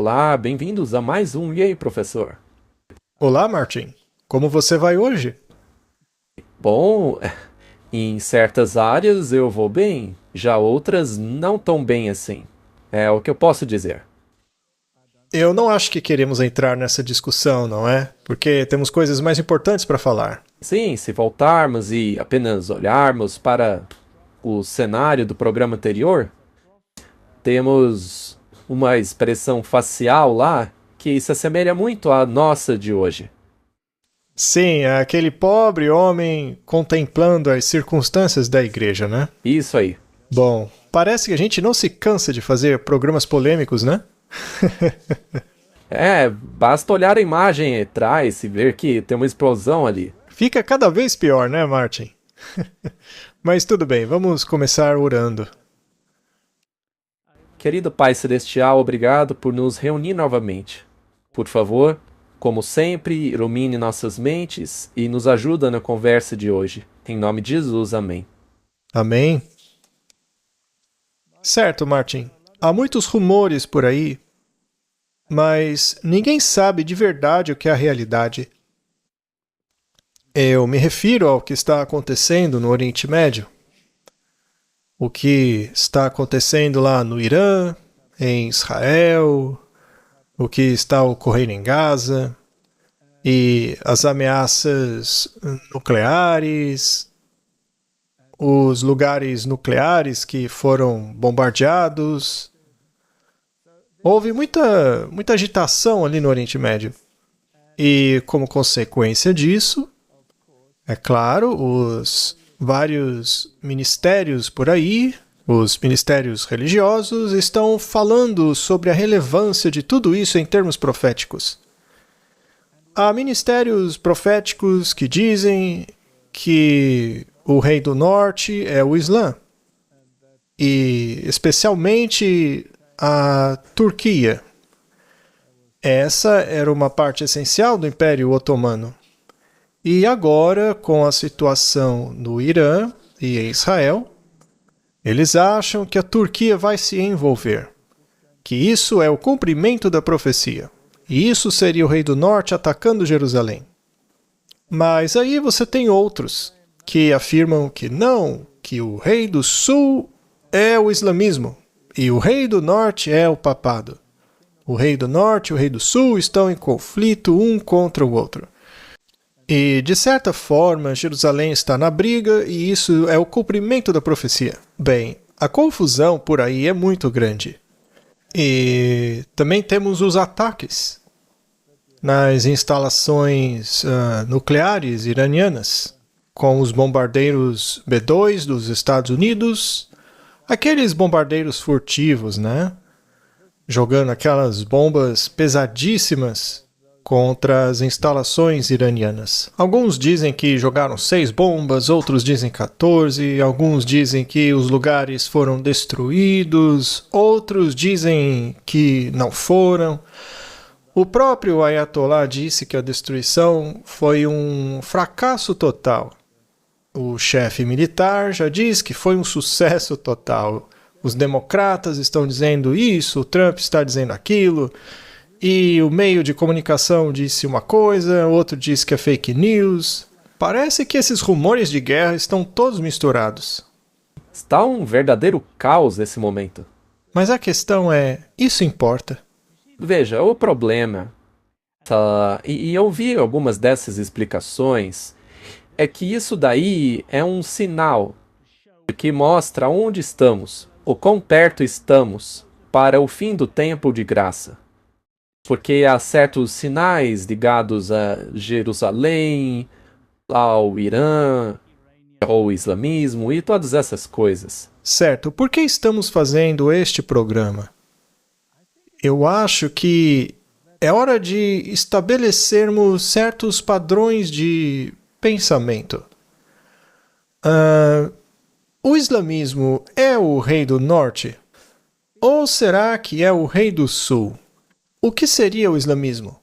Olá, bem-vindos a mais um E aí, professor? Olá, Martin. Como você vai hoje? Bom, em certas áreas eu vou bem, já outras não tão bem assim. É o que eu posso dizer. Eu não acho que queremos entrar nessa discussão, não é? Porque temos coisas mais importantes para falar. Sim, se voltarmos e apenas olharmos para o cenário do programa anterior, temos uma expressão facial lá que se assemelha muito à nossa de hoje. Sim, é aquele pobre homem contemplando as circunstâncias da igreja, né? Isso aí. Bom, parece que a gente não se cansa de fazer programas polêmicos, né? Basta olhar a imagem atrás e ver que tem uma explosão ali. Fica cada vez pior, né, Martin? Mas tudo bem, vamos começar orando. Querido Pai Celestial, obrigado por nos reunir novamente. Por favor, como sempre, ilumine nossas mentes e nos ajuda na conversa de hoje. Em nome de Jesus, amém. Amém? Certo, Martin. Há muitos rumores por aí, mas ninguém sabe de verdade o que é a realidade. Eu me refiro ao que está acontecendo no Oriente Médio. O que está acontecendo lá no Irã, em Israel, o que está ocorrendo em Gaza, e as ameaças nucleares, os lugares nucleares que foram bombardeados. Houve muita agitação ali no Oriente Médio. E, como consequência disso, é claro, os vários ministérios por aí, os ministérios religiosos, estão falando sobre a relevância de tudo isso em termos proféticos. Há ministérios proféticos que dizem que o rei do norte é o Islã, e especialmente a Turquia. Essa era uma parte essencial do Império Otomano. E agora, com a situação no Irã e em Israel, eles acham que a Turquia vai se envolver, que isso é o cumprimento da profecia, e isso seria o rei do norte atacando Jerusalém. Mas aí você tem outros que afirmam que não, que o rei do sul é o islamismo, e o rei do norte é o papado. O rei do norte e o rei do sul estão em conflito um contra o outro. E, de certa forma, Jerusalém está na briga e isso é o cumprimento da profecia. Bem, a confusão por aí é muito grande. E também temos os ataques nas instalações nucleares iranianas, com os bombardeiros B-2 dos Estados Unidos, aqueles bombardeiros furtivos, né? Jogando aquelas bombas pesadíssimas contra as instalações iranianas. Alguns dizem que jogaram 6 bombas, outros dizem 14, alguns dizem que os lugares foram destruídos, outros dizem que não foram. O próprio Ayatollah disse que a destruição foi um fracasso total. O chefe militar já diz que foi um sucesso total. Os democratas estão dizendo isso, o Trump está dizendo aquilo, e o meio de comunicação disse uma coisa, outro diz que é fake news. Parece que esses rumores de guerra estão todos misturados. Está um verdadeiro caos nesse momento. Mas a questão é, isso importa? Veja, o problema, e eu vi algumas dessas explicações, é que isso daí é um sinal que mostra onde estamos, o quão perto estamos para o fim do tempo de graça. Porque há certos sinais ligados a Jerusalém, ao Irã, ao islamismo e todas essas coisas. Certo, por que estamos fazendo este programa? Eu acho que é hora de estabelecermos certos padrões de pensamento. O islamismo é o rei do norte? Ou será que é o rei do sul? O que seria o islamismo?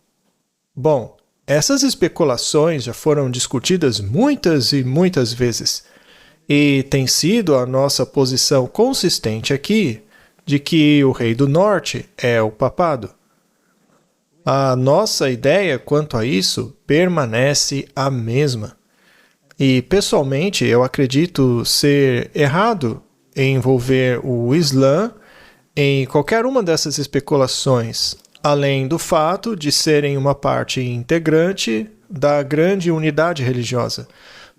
Bom, essas especulações já foram discutidas muitas e muitas vezes, e tem sido a nossa posição consistente aqui de que o rei do norte é o papado. A nossa ideia quanto a isso permanece a mesma. E, pessoalmente, eu acredito ser errado em envolver o Islã em qualquer uma dessas especulações, além do fato de serem uma parte integrante da grande unidade religiosa.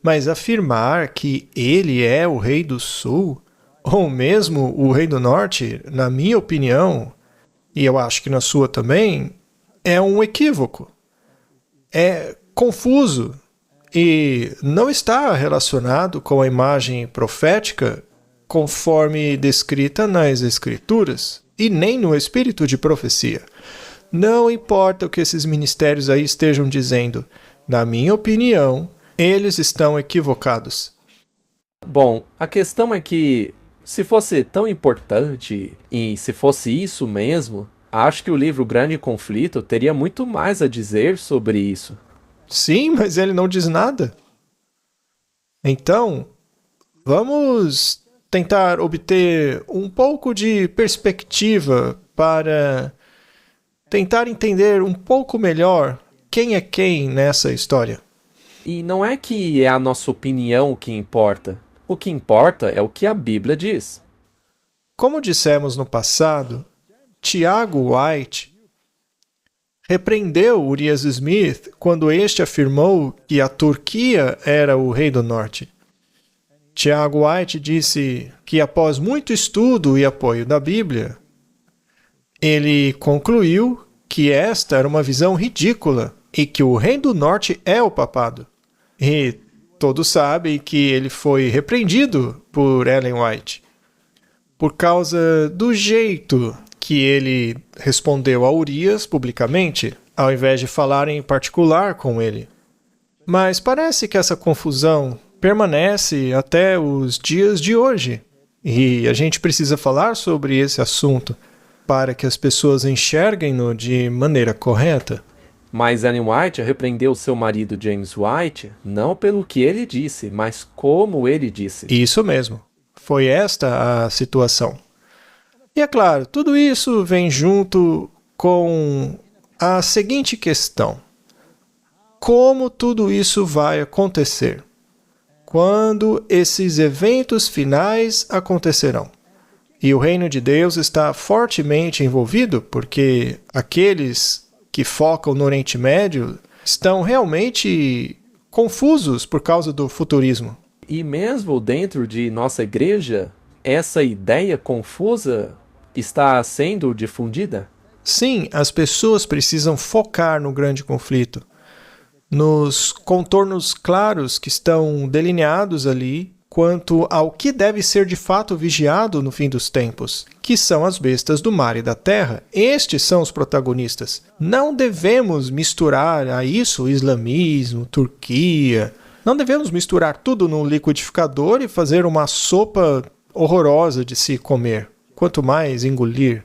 Mas afirmar que ele é o rei do sul, ou mesmo o rei do norte, na minha opinião, e eu acho que na sua também, é um equívoco. É confuso e não está relacionado com a imagem profética conforme descrita nas Escrituras e nem no espírito de profecia. Não importa o que esses ministérios aí estejam dizendo, na minha opinião, eles estão equivocados. Bom, a questão é que, se fosse tão importante e se fosse isso mesmo, acho que o livro Grande Conflito teria muito mais a dizer sobre isso. Sim, mas ele não diz nada. Então, vamos tentar obter um pouco de perspectiva para tentar entender um pouco melhor quem é quem nessa história. E não é que é a nossa opinião o que importa. O que importa é o que a Bíblia diz. Como dissemos no passado, Tiago White repreendeu Urias Smith quando este afirmou que a Turquia era o rei do norte. Tiago White disse que após muito estudo e apoio da Bíblia, ele concluiu que esta era uma visão ridícula e que o rei do norte é o papado. E todos sabem que ele foi repreendido por Ellen White por causa do jeito que ele respondeu a Urias publicamente, ao invés de falar em particular com ele. Mas parece que essa confusão permanece até os dias de hoje. E a gente precisa falar sobre esse assunto para que as pessoas enxerguem-no de maneira correta. Mas Ellen White repreendeu seu marido James White não pelo que ele disse, mas como ele disse. Isso mesmo. Foi esta a situação. E é claro, tudo isso vem junto com a seguinte questão: como tudo isso vai acontecer? Quando esses eventos finais acontecerão? E o reino de Deus está fortemente envolvido porque aqueles que focam no Oriente Médio estão realmente confusos por causa do futurismo. E mesmo dentro de nossa igreja, essa ideia confusa está sendo difundida? Sim, as pessoas precisam focar no grande conflito, nos contornos claros que estão delineados ali quanto ao que deve ser de fato vigiado no fim dos tempos, que são as bestas do mar e da terra. Estes são os protagonistas. Não devemos misturar a isso islamismo, Turquia. Não devemos misturar tudo no liquidificador e fazer uma sopa horrorosa de se comer, quanto mais engolir.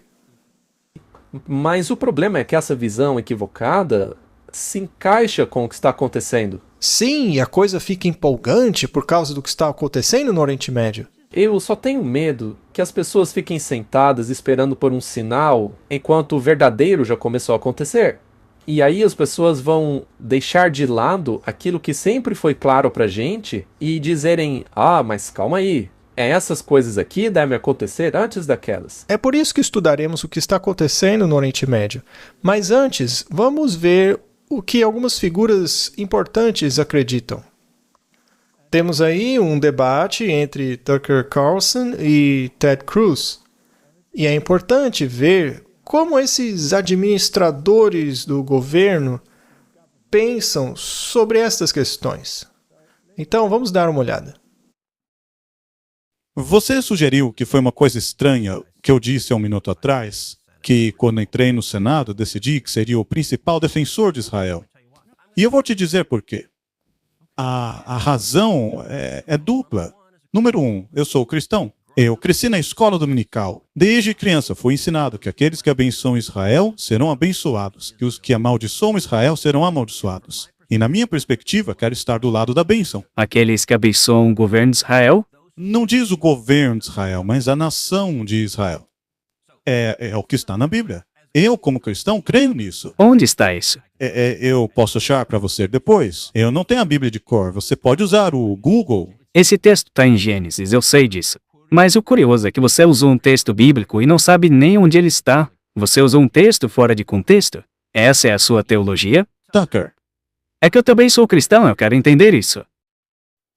Mas o problema é que essa visão equivocada se encaixa com o que está acontecendo. Sim, a coisa fica empolgante por causa do que está acontecendo no Oriente Médio. Eu só tenho medo que as pessoas fiquem sentadas esperando por um sinal enquanto o verdadeiro já começou a acontecer. E aí as pessoas vão deixar de lado aquilo que sempre foi claro pra gente e dizerem: ah, mas calma aí, essas coisas aqui devem acontecer antes daquelas. É por isso que estudaremos o que está acontecendo no Oriente Médio. Mas antes, vamos ver o que algumas figuras importantes acreditam. Temos aí um debate entre Tucker Carlson e Ted Cruz. E é importante ver como esses administradores do governo pensam sobre estas questões. Então, vamos dar uma olhada. Você sugeriu que foi uma coisa estranha que eu disse há um minuto atrás, que quando entrei no Senado decidi que seria o principal defensor de Israel. E eu vou te dizer por quê. A razão é dupla. Número 1, eu sou cristão. Eu cresci na escola dominical. Desde criança fui ensinado que aqueles que abençoam Israel serão abençoados, que os que amaldiçoam Israel serão amaldiçoados. E na minha perspectiva, quero estar do lado da bênção. Aqueles que abençoam o governo de Israel? Não diz o governo de Israel, mas a nação de Israel. É o que está na Bíblia. Eu, como cristão, creio nisso. Onde está isso? Eu posso achar para você depois. Eu não tenho a Bíblia de cor. Você pode usar o Google. Esse texto está em Gênesis, eu sei disso. Mas o curioso é que você usou um texto bíblico e não sabe nem onde ele está. Você usou um texto fora de contexto? Essa é a sua teologia? Tucker, É que eu também sou cristão, eu quero entender isso.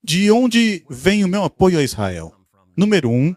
de onde vem o meu apoio a Israel? Número 1,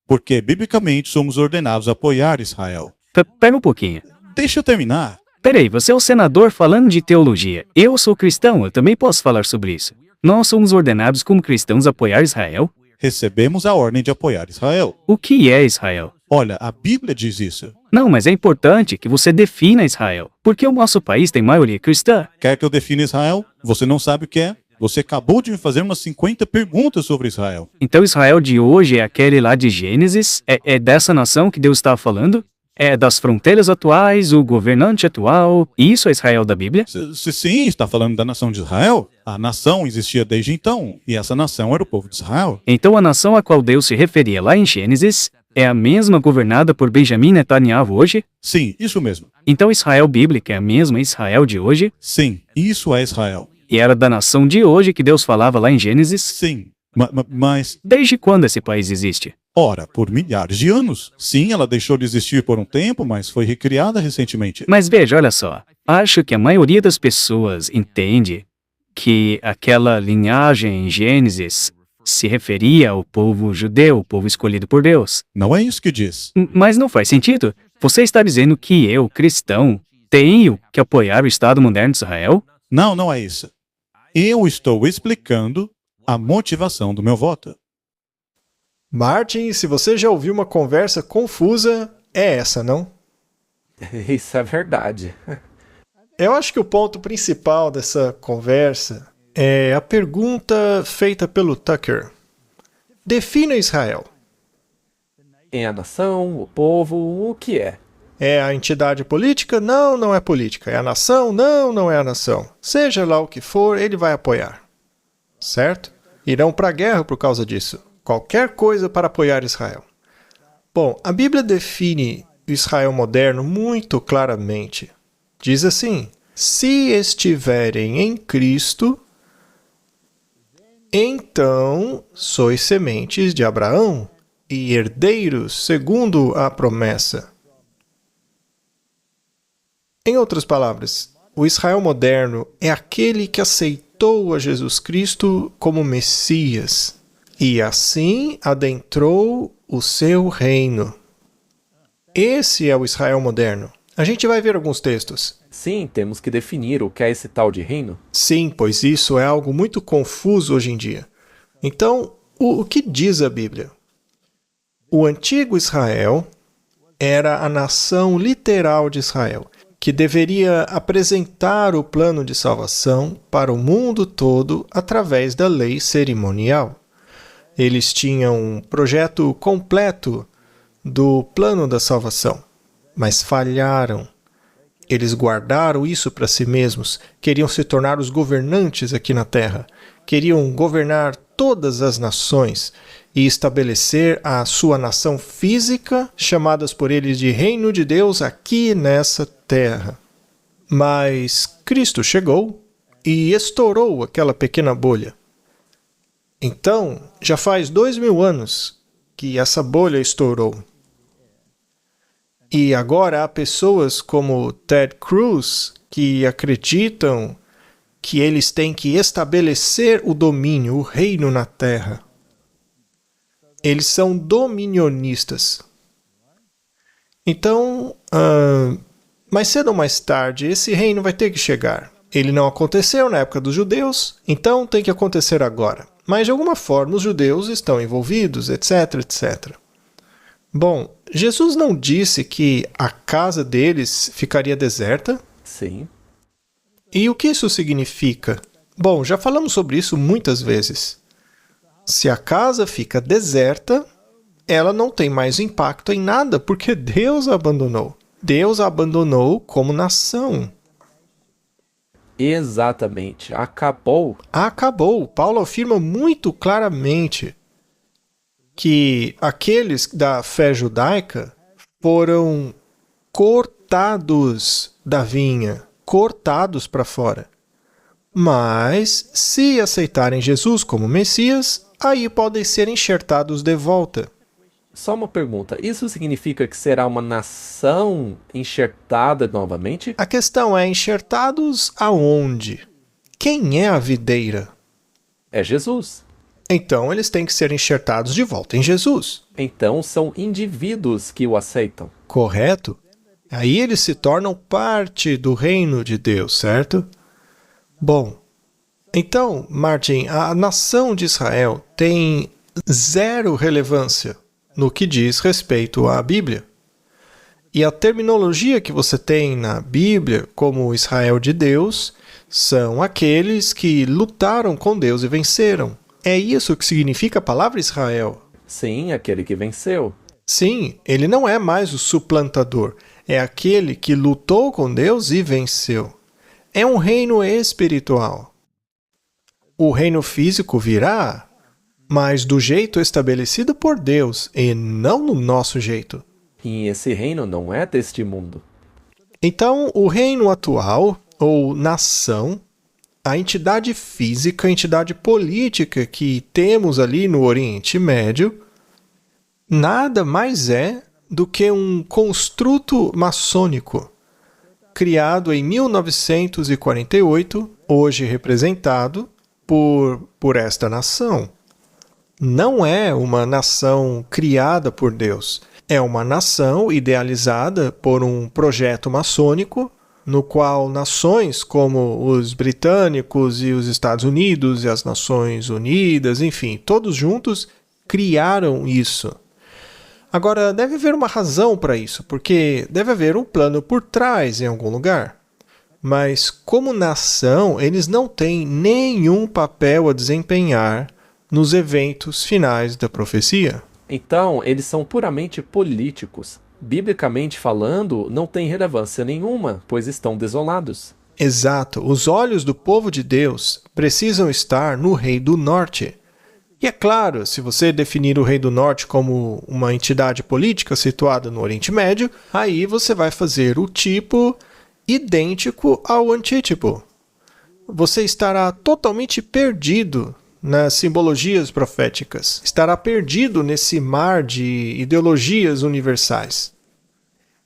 porque biblicamente somos ordenados a apoiar Israel. Pera um pouquinho. Deixa eu terminar. Peraí, você é o senador falando de teologia. Eu sou cristão, eu também posso falar sobre isso. Nós somos ordenados como cristãos a apoiar Israel? Recebemos a ordem de apoiar Israel. O que é Israel? Olha, a Bíblia diz isso. Não, mas é importante que você defina Israel, porque o nosso país tem maioria cristã. Quer que eu defina Israel? Você não sabe o que é? Você acabou de me fazer umas 50 perguntas sobre Israel. Então Israel de hoje é aquele lá de Gênesis? É dessa nação que Deus estava falando? É das fronteiras atuais, o governante atual? Isso é Israel da Bíblia? Sim, está falando da nação de Israel. A nação existia desde então, e essa nação era o povo de Israel. Então a nação a qual Deus se referia lá em Gênesis é a mesma governada por Benjamim Netanyahu hoje? Sim, isso mesmo. Então Israel bíblica é a mesma Israel de hoje? Sim, isso é Israel. E era da nação de hoje que Deus falava lá em Gênesis? Sim, mas, Desde quando esse país existe? ora, por milhares de anos. Sim, ela deixou de existir por um tempo, mas foi recriada recentemente. Mas veja, olha só. Acho que a maioria das pessoas entende que aquela linhagem em Gênesis se referia ao povo judeu, o povo escolhido por Deus. Não é isso que diz. Mas não faz sentido. Você está dizendo que eu, cristão, tenho que apoiar o Estado moderno de Israel? Não, não é isso. Eu estou explicando a motivação do meu voto. Martin, se você já ouviu uma conversa confusa, é essa, não? Isso é verdade. Eu acho que o ponto principal dessa conversa é a pergunta feita pelo Tucker. Defina Israel. É a nação, o povo, o que é? É a entidade política? Não, não é política. É a nação? Não, não é a nação. Seja lá o que for, ele vai apoiar. Certo? Irão para a guerra por causa disso. Qualquer coisa para apoiar Israel. Bom, a Bíblia define o Israel moderno muito claramente. Diz assim: se estiverem em Cristo, então sois sementes de Abraão e herdeiros segundo a promessa. Em outras palavras, o Israel moderno é aquele que aceitou a Jesus Cristo como Messias e assim adentrou o seu reino. Esse é o Israel moderno. A gente vai ver alguns textos. Sim, temos que definir o que é esse tal de reino. Sim, pois isso é algo muito confuso hoje em dia. Então, o que diz a Bíblia? O antigo Israel era a nação literal de Israel, que deveria apresentar o plano de salvação para o mundo todo através da lei cerimonial. Eles tinham um projeto completo do plano da salvação, mas falharam. Eles guardaram isso para si mesmos, queriam se tornar os governantes aqui na terra, queriam governar todas as nações e estabelecer a sua nação física, chamadas por eles de Reino de Deus aqui nessa terra. Mas Cristo chegou e estourou aquela pequena bolha. Então, já faz 2000 anos que essa bolha estourou. E agora há pessoas como Ted Cruz que acreditam que eles têm que estabelecer o domínio, o reino na terra. Eles são dominionistas. Então, mais cedo ou mais tarde, esse reino vai ter que chegar. Ele não aconteceu na época dos judeus, então tem que acontecer agora. Mas, de alguma forma, os judeus estão envolvidos, etc, etc. Bom, Jesus não disse que a casa deles ficaria deserta? Sim. E o que isso significa? Bom, já falamos sobre isso muitas vezes. Se a casa fica deserta, ela não tem mais impacto em nada, porque Deus a abandonou. Deus a abandonou como nação. Exatamente. Acabou. Acabou. Paulo afirma muito claramente que aqueles da fé judaica foram cortados enxertados da vinha, cortados para fora. Mas, se aceitarem Jesus como Messias, aí podem ser enxertados de volta. Só uma pergunta, isso significa que será uma nação enxertada novamente? A questão é, enxertados aonde? Quem é a videira? É Jesus. Então, eles têm que ser enxertados de volta em Jesus. Então são indivíduos que o aceitam. Correto? Aí eles se tornam parte do reino de Deus, certo? Bom, então, Martin, a nação de Israel tem zero relevância no que diz respeito à Bíblia. E a terminologia que você tem na Bíblia como Israel de Deus são aqueles que lutaram com Deus e venceram. É isso que significa a palavra Israel. Sim, aquele que venceu. Sim, ele não é mais o suplantador, é aquele que lutou com Deus e venceu. É um reino espiritual. O reino físico virá, mas do jeito estabelecido por Deus e não no nosso jeito. E esse reino não é deste mundo. Então, o reino atual, ou nação, a entidade física, a entidade política que temos ali no Oriente Médio, nada mais é do que um construto maçônico, criado em 1948, hoje representado por esta nação. Não é uma nação criada por Deus, é uma nação idealizada por um projeto maçônico, no qual nações como os britânicos e os Estados Unidos e as Nações Unidas, enfim, todos juntos criaram isso. Agora, deve haver uma razão para isso, porque deve haver um plano por trás em algum lugar. Mas, como nação, eles não têm nenhum papel a desempenhar nos eventos finais da profecia. Então, eles são puramente políticos. Biblicamente falando, não tem relevância nenhuma, pois estão desolados. Exato. Os olhos do povo de Deus precisam estar no Rei do Norte. E é claro, se você definir o Rei do Norte como uma entidade política situada no Oriente Médio, aí você vai fazer o tipo idêntico ao antítipo. Você estará totalmente perdido nas simbologias proféticas. Estará perdido nesse mar de ideologias universais.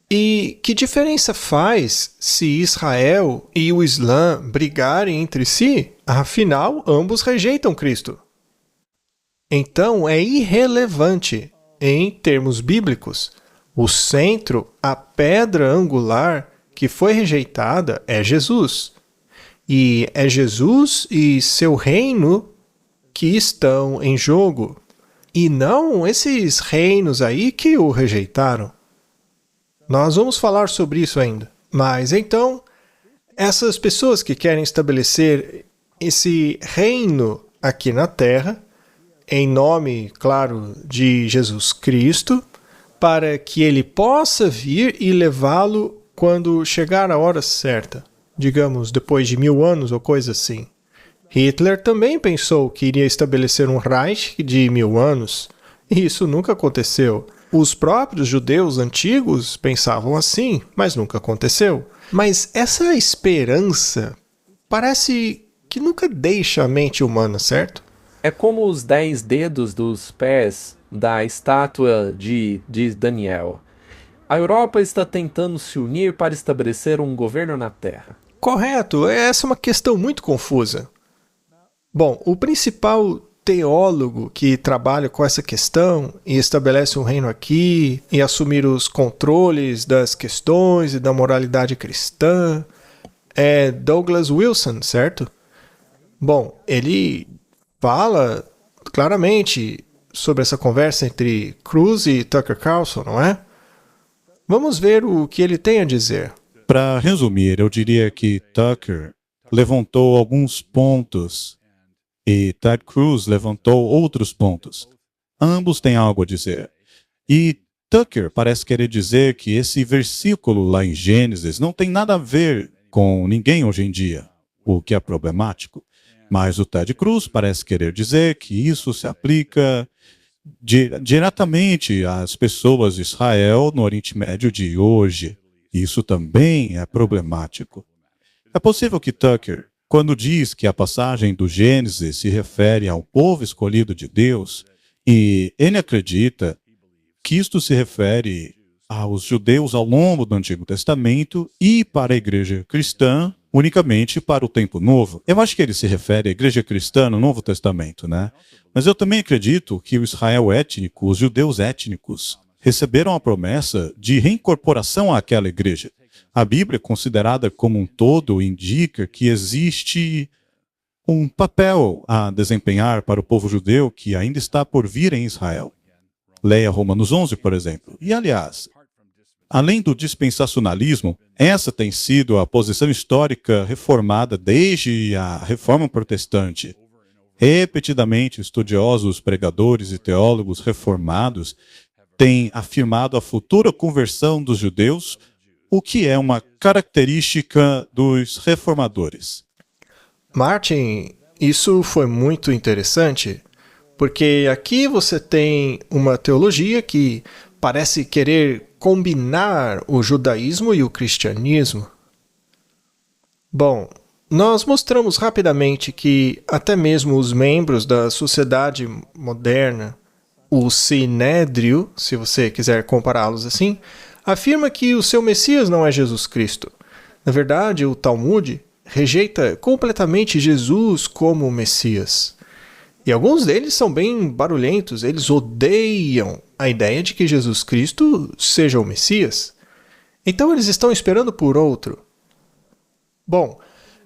E que diferença faz se Israel e o Islã brigarem entre si? Afinal, ambos rejeitam Cristo. Então, é irrelevante, em termos bíblicos. O centro, a pedra angular que foi rejeitada é Jesus. E é Jesus e seu reino que estão em jogo, e não esses reinos aí que o rejeitaram. Nós vamos falar sobre isso ainda. Mas então, essas pessoas que querem estabelecer esse reino aqui na Terra, em nome, claro, de Jesus Cristo, para que ele possa vir e levá-lo quando chegar a hora certa, digamos, depois de 1000 anos ou coisa assim. Hitler também pensou que iria estabelecer um Reich de 1000 anos, e isso nunca aconteceu. Os próprios judeus antigos pensavam assim, mas nunca aconteceu. Mas essa esperança parece que nunca deixa a mente humana, certo? É como os 10 dedos dos pés da estátua de Daniel. A Europa está tentando se unir para estabelecer um governo na Terra. Correto, essa é uma questão muito confusa. Bom, o principal teólogo que trabalha com essa questão e estabelece um reino aqui e assumir os controles das questões e da moralidade cristã é Douglas Wilson, certo? Bom, ele fala claramente sobre essa conversa entre Cruz e Tucker Carlson, não é? Vamos ver o que ele tem a dizer. Para resumir, eu diria que Tucker levantou alguns pontos e Ted Cruz levantou outros pontos. Ambos têm algo a dizer. E Tucker parece querer dizer que esse versículo lá em Gênesis não tem nada a ver com ninguém hoje em dia, o que é problemático. Mas o Ted Cruz parece querer dizer que isso se aplica diretamente às pessoas de Israel no Oriente Médio de hoje. E isso também é problemático. É possível que Tucker, quando diz que a passagem do Gênesis se refere ao povo escolhido de Deus, e ele acredita que isto se refere aos judeus ao longo do Antigo Testamento e para a igreja cristã unicamente para o tempo novo. Eu acho que ele se refere à igreja cristã no Novo Testamento, né? Mas eu também acredito que o Israel étnico, os judeus étnicos, receberam a promessa de reincorporação àquela igreja. A Bíblia, considerada como um todo, indica que existe um papel a desempenhar para o povo judeu que ainda está por vir em Israel. Leia Romanos 11, por exemplo. E, aliás, além do dispensacionalismo, essa tem sido a posição histórica reformada desde a Reforma Protestante. Repetidamente, estudiosos, pregadores e teólogos reformados têm afirmado a futura conversão dos judeus, o que é uma característica dos reformadores. Martin, isso foi muito interessante, porque aqui você tem uma teologia que parece querer combinar o judaísmo e o cristianismo. Bom, nós mostramos rapidamente que até mesmo os membros da sociedade moderna, o Sinédrio, se você quiser compará-los assim, afirma que o seu Messias não é Jesus Cristo. Na verdade, o Talmud rejeita completamente Jesus como Messias. E alguns deles são bem barulhentos, eles odeiam a ideia de que Jesus Cristo seja o Messias. Então eles estão esperando por outro. Bom,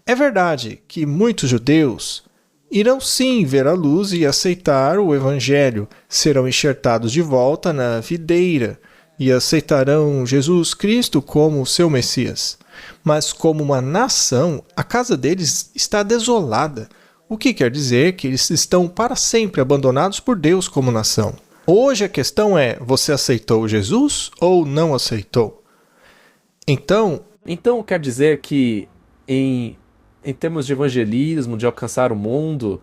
é verdade que muitos judeus irão sim ver a luz e aceitar o Evangelho, serão enxertados de volta na videira e aceitarão Jesus Cristo como seu Messias. Mas como uma nação, a casa deles está desolada, o que quer dizer que eles estão para sempre abandonados por Deus como nação. Hoje a questão é, você aceitou Jesus ou não aceitou? Então quer dizer que em termos de evangelismo, de alcançar o mundo,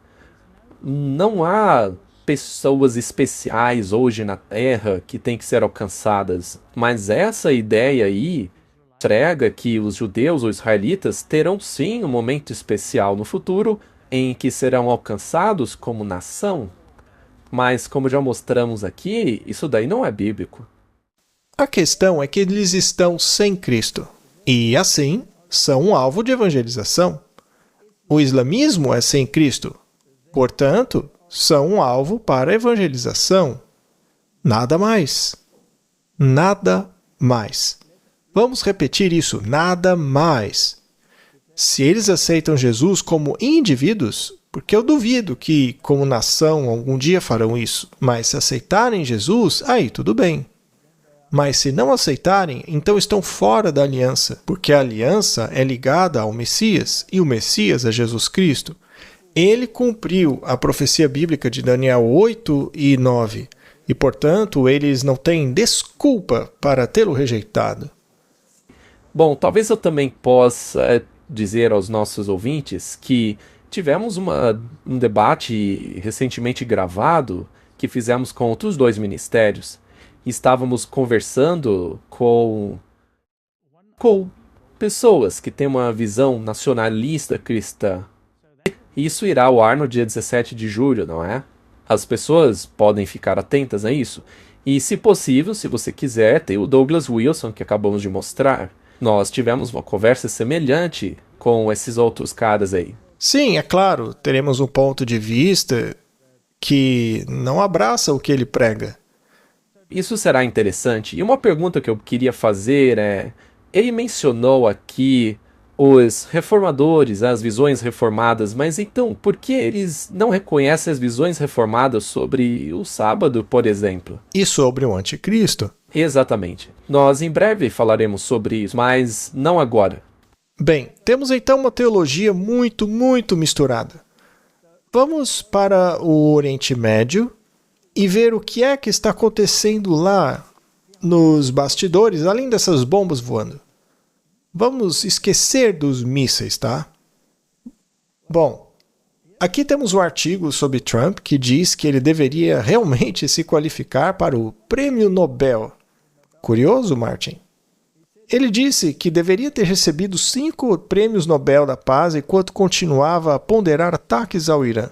não há pessoas especiais hoje na Terra que têm que ser alcançadas. Mas essa ideia aí prega que os judeus ou israelitas terão sim um momento especial no futuro em que serão alcançados como nação. Mas, como já mostramos aqui, isso daí não é bíblico. A questão é que eles estão sem Cristo e, assim, são um alvo de evangelização. O islamismo é sem Cristo, portanto, são um alvo para evangelização. Nada mais. Nada mais. Vamos repetir isso, nada mais. Se eles aceitam Jesus como indivíduos, porque eu duvido que, como nação, algum dia farão isso, mas se aceitarem Jesus, aí tudo bem. Mas se não aceitarem, então estão fora da aliança, porque a aliança é ligada ao Messias, e o Messias é Jesus Cristo. Ele cumpriu a profecia bíblica de Daniel 8 e 9, e, portanto, eles não têm desculpa para tê-lo rejeitado. Bom, talvez eu também possa dizer aos nossos ouvintes que tivemos um debate recentemente gravado que fizemos com outros dois ministérios. Estávamos conversando com pessoas que têm uma visão nacionalista cristã. Isso irá ao ar no dia 17 de julho, não é? As pessoas podem ficar atentas a isso. E, se possível, se você quiser, tem o Douglas Wilson, que acabamos de mostrar. Nós tivemos uma conversa semelhante com esses outros caras aí. Sim, é claro, teremos um ponto de vista que não abraça o que ele prega. Isso será interessante. E uma pergunta que eu queria fazer é... Ele mencionou aqui os reformadores, as visões reformadas, mas então, por que eles não reconhecem as visões reformadas sobre o sábado, por exemplo? E sobre o anticristo? Exatamente. Nós em breve falaremos sobre isso, mas não agora. Bem, temos então uma teologia muito misturada. Vamos para o Oriente Médio e ver o que é que está acontecendo lá nos bastidores, além dessas bombas voando. Vamos esquecer dos mísseis, tá? Bom, aqui temos um artigo sobre Trump que diz que ele deveria realmente se qualificar para o Prêmio Nobel. Curioso, Martin? Ele disse que deveria ter recebido 5 prêmios Nobel da Paz enquanto continuava a ponderar ataques ao Irã.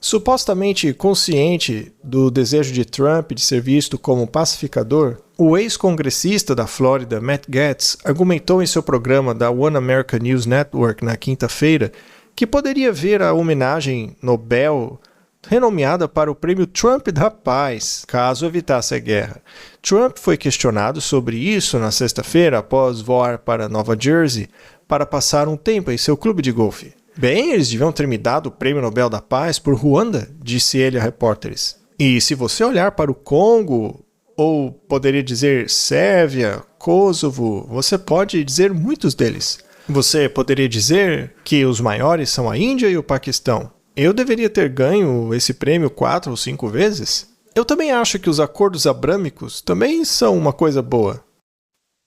Supostamente consciente do desejo de Trump de ser visto como pacificador, o ex-congressista da Flórida, Matt Gaetz, argumentou em seu programa da One America News Network na quinta-feira que poderia ver a homenagem Nobel renomeada para o Prêmio Trump da Paz, caso evitasse a guerra. Trump foi questionado sobre isso na sexta-feira após voar para Nova Jersey para passar um tempo em seu clube de golfe. Bem, eles deviam ter me dado o Prêmio Nobel da Paz por Ruanda, disse ele a repórteres. E se você olhar para o Congo, ou poderia dizer Sérvia, Kosovo, você pode dizer muitos deles. Você poderia dizer que os maiores são a Índia e o Paquistão. Eu deveria ter ganho esse prêmio 4 ou 5 vezes? Eu também acho que os acordos abrâmicos também são uma coisa boa.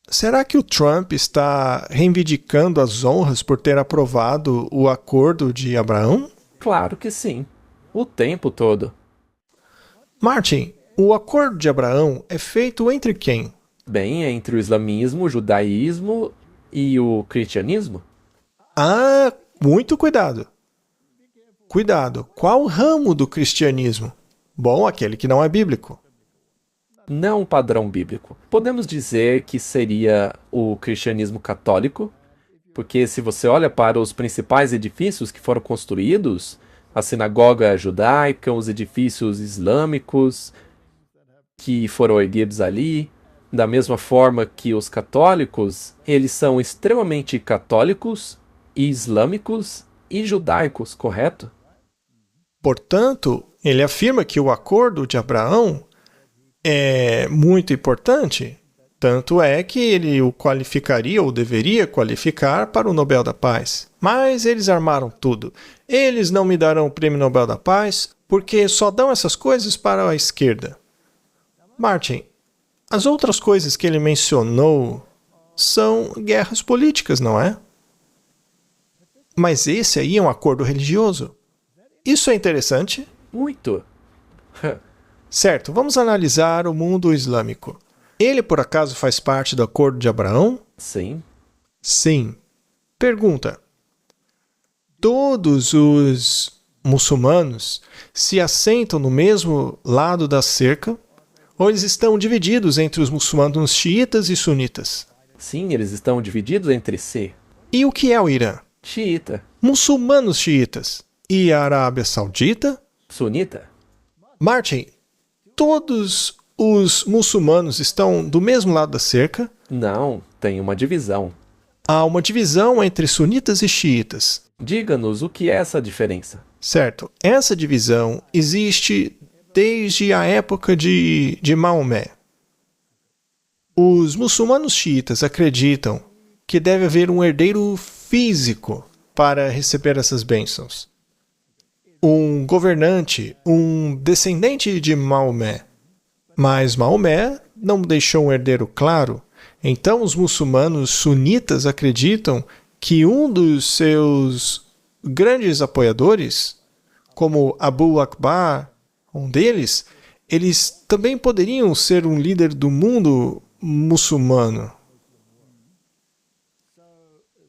Será que o Trump está reivindicando as honras por ter aprovado o Acordo de Abraão? Claro que sim. O tempo todo. Martin, o Acordo de Abraão é feito entre quem? Bem, entre o islamismo, o judaísmo e o cristianismo? Ah, muito cuidado. Cuidado, qual ramo do cristianismo? Bom, aquele que não é bíblico. Não padrão bíblico. Podemos dizer que seria o cristianismo católico, porque se você olha para os principais edifícios que foram construídos, a sinagoga judaica, os edifícios islâmicos que foram erguidos ali, da mesma forma que os católicos, eles são extremamente católicos, islâmicos e judaicos, correto? Portanto, ele afirma que o Acordo de Abraão é muito importante, tanto é que ele o qualificaria ou deveria qualificar para o Nobel da Paz. Mas eles armaram tudo. Eles não me darão o Prêmio Nobel da Paz porque só dão essas coisas para a esquerda. Martin, as outras coisas que ele mencionou são guerras políticas, não é? Mas esse aí é um acordo religioso. Isso é interessante? Muito. Certo, vamos analisar o mundo islâmico. Ele, por acaso, faz parte do Acordo de Abraão? Sim. Sim. Pergunta: todos os muçulmanos se assentam no mesmo lado da cerca ou eles estão divididos entre os muçulmanos xiitas e sunitas? Sim, eles estão divididos entre si. E o que é o Irã? Xiita. Muçulmanos xiitas. E a Arábia Saudita? Sunita. Martin, todos os muçulmanos estão do mesmo lado da cerca? Não, tem uma divisão. Há uma divisão entre sunitas e xiitas. Diga-nos o que é essa diferença. Certo. Essa divisão existe desde a época de Maomé. Os muçulmanos xiitas acreditam que deve haver um herdeiro físico para receber essas bênçãos. Um governante, um descendente de Maomé. Mas Maomé não deixou um herdeiro claro. Então os muçulmanos sunitas acreditam que um dos seus grandes apoiadores, como Abu Akbar, um deles, eles também poderiam ser um líder do mundo muçulmano.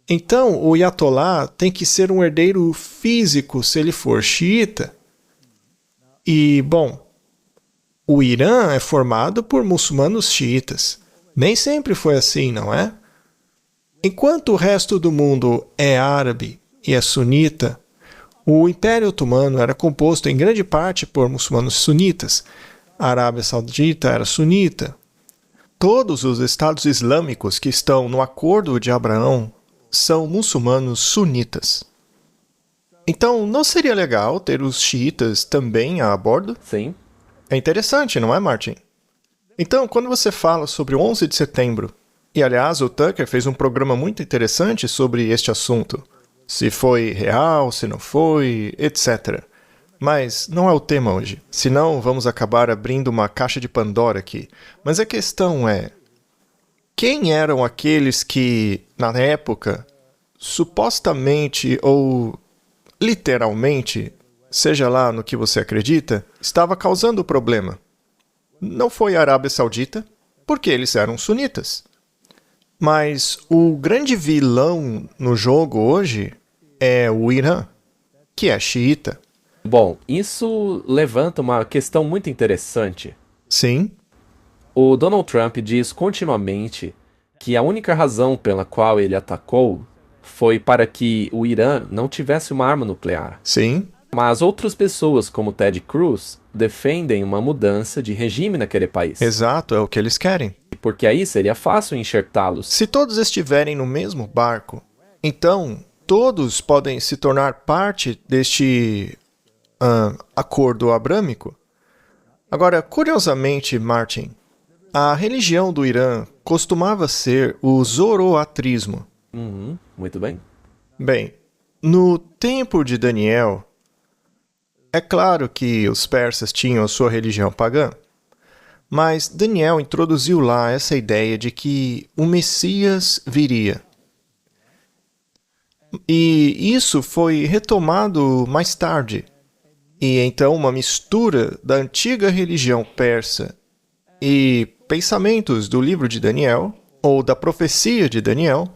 Então, o Ayatollah tem que ser um herdeiro físico se ele for xiita. E, bom, o Irã é formado por muçulmanos xiitas. Nem sempre foi assim, não é? Enquanto o resto do mundo é árabe e é sunita, o Império Otomano era composto em grande parte por muçulmanos sunitas. A Arábia Saudita era sunita. Todos os estados islâmicos que estão no Acordo de Abraão são muçulmanos sunitas. Então, não seria legal ter os xiitas também a bordo? Sim. É interessante, não é, Martin? Então, quando você fala sobre o 11 de setembro, e aliás, o Tucker fez um programa muito interessante sobre este assunto, se foi real, se não foi, etc. Mas não é o tema hoje, senão vamos acabar abrindo uma caixa de Pandora aqui. Mas a questão é: quem eram aqueles que, na época, supostamente ou literalmente, seja lá no que você acredita, estava causando o problema? Não foi a Arábia Saudita, porque eles eram sunitas. Mas o grande vilão no jogo hoje é o Irã, que é xiita. Bom, isso levanta uma questão muito interessante. Sim, O Donald Trump diz continuamente que a única razão pela qual ele atacou foi para que o Irã não tivesse uma arma nuclear. sim, Mas outras pessoas, como Ted Cruz, defendem uma mudança de regime naquele país, exato, é o que eles querem. porque aí seria fácil enxertá-los. Se todos estiverem no mesmo barco, então todos podem se tornar parte deste acordo abrâmico. Agora, curiosamente, Martin, a religião do Irã costumava ser o zoroatrismo. Uhum, muito bem. Bem, no tempo de Daniel, é claro que os persas tinham a sua religião pagã, mas Daniel introduziu lá essa ideia de que o Messias viria. E isso foi retomado mais tarde. E então uma mistura da antiga religião persa e pensamentos do livro de Daniel, ou da profecia de Daniel,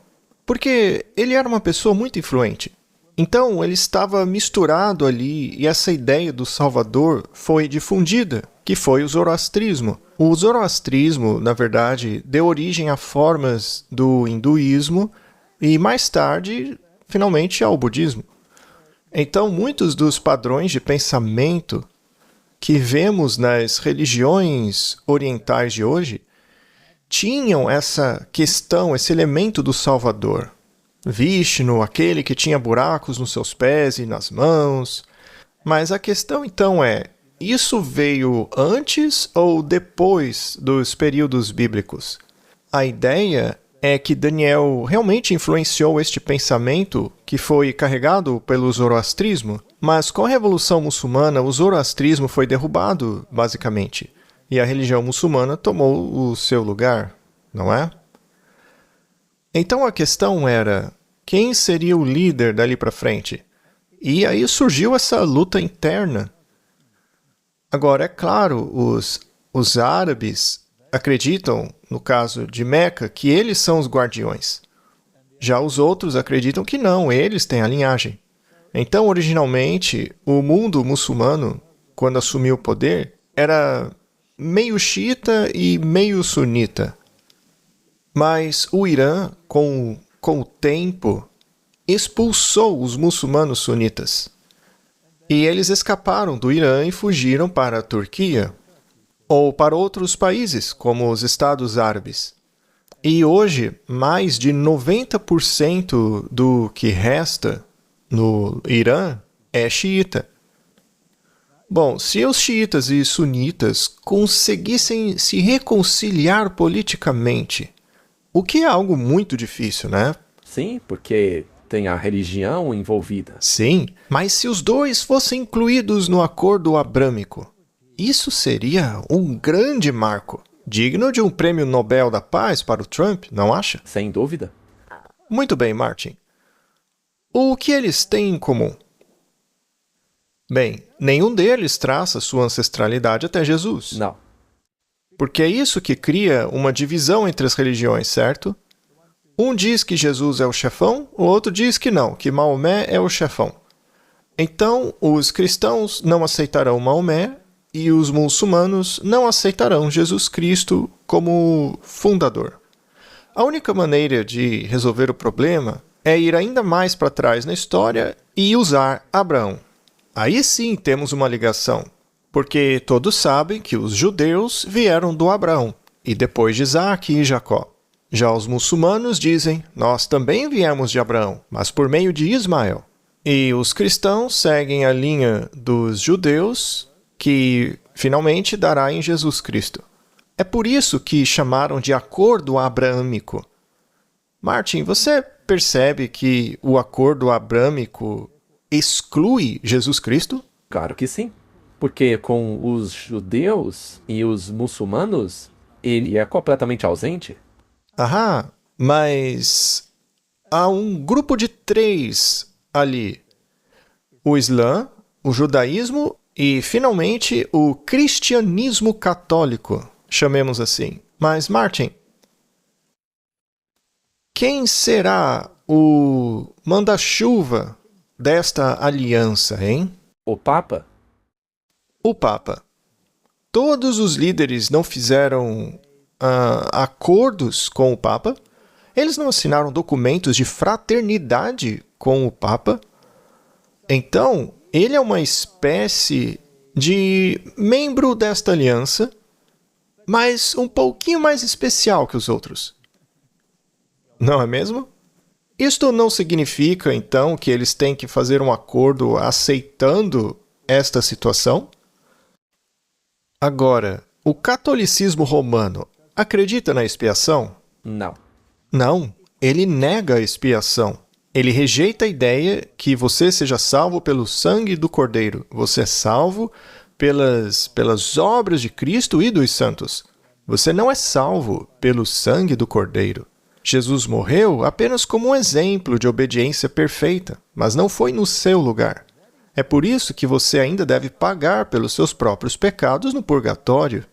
porque ele era uma pessoa muito influente. Então ele estava misturado ali e essa ideia do Salvador foi difundida, que foi o zoroastrismo. O zoroastrismo, na verdade, deu origem a formas do hinduísmo e mais tarde, finalmente, ao budismo. Então, muitos dos padrões de pensamento que vemos nas religiões orientais de hoje tinham essa questão, esse elemento do Salvador. Vishnu, aquele que tinha buracos nos seus pés e nas mãos. Mas a questão então é, isso veio antes ou depois dos períodos bíblicos? A ideia é que Daniel realmente influenciou este pensamento que foi carregado pelo zoroastrismo, mas com a Revolução Muçulmana o zoroastrismo foi derrubado, basicamente, e a religião muçulmana tomou o seu lugar, não é? Então a questão era, quem seria o líder dali para frente? E aí surgiu essa luta interna. Agora, é claro, os árabes acreditam, no caso de Meca, que eles são os guardiões. Já os outros acreditam que não, eles têm a linhagem. Então, originalmente, o mundo muçulmano, quando assumiu o poder, era meio xiita e meio sunita. Mas o Irã, com o tempo, expulsou os muçulmanos sunitas. E eles escaparam do Irã e fugiram para a Turquia, ou para outros países, como os Estados Árabes. E hoje, mais de 90% do que resta no Irã é xiita. Bom, se os xiitas e sunitas conseguissem se reconciliar politicamente, o que é algo muito difícil, né? Sim, porque tem a religião envolvida. Sim, mas se os dois fossem incluídos no acordo abrâmico, isso seria um grande marco, digno de um prêmio Nobel da Paz para o Trump, não acha? Sem dúvida. Muito bem, Martin. O que eles têm em comum? Bem, nenhum deles traça sua ancestralidade até Jesus. Não. Porque é isso que cria uma divisão entre as religiões, certo? Um diz que Jesus é o chefão, o outro diz que não, que Maomé é o chefão. Então, os cristãos não aceitarão Maomé e os muçulmanos não aceitarão Jesus Cristo como fundador. A única maneira de resolver o problema é ir ainda mais para trás na história e usar Abraão. Aí sim temos uma ligação, porque todos sabem que os judeus vieram do Abraão, e depois de Isaac e Jacó. Já os muçulmanos dizem, nós também viemos de Abraão, mas por meio de Ismael. E os cristãos seguem a linha dos judeus, que finalmente dará em Jesus Cristo. É por isso que chamaram de acordo abraâmico. Martin, você percebe que o acordo abrâmico exclui Jesus Cristo? Claro que sim. Porque com os judeus e os muçulmanos, ele é completamente ausente. Aham, mas há um grupo de 3 ali. O Islã, o judaísmo e, finalmente, o cristianismo católico, chamemos assim. Mas, Martin, quem será o manda-chuva desta aliança, hein? O Papa? O Papa. Todos os líderes não fizeram acordos com o Papa? Eles não assinaram documentos de fraternidade com o Papa? Então, ele é uma espécie de membro desta aliança, mas um pouquinho mais especial que os outros. Não é mesmo? Isto não significa, então, que eles têm que fazer um acordo aceitando esta situação? Agora, o catolicismo romano acredita na expiação? Não. Não, ele nega a expiação. Ele rejeita a ideia que você seja salvo pelo sangue do Cordeiro. Você é salvo pelas obras de Cristo e dos santos. Você não é salvo pelo sangue do Cordeiro. Jesus morreu apenas como um exemplo de obediência perfeita, mas não foi no seu lugar. É por isso que você ainda deve pagar pelos seus próprios pecados no purgatório.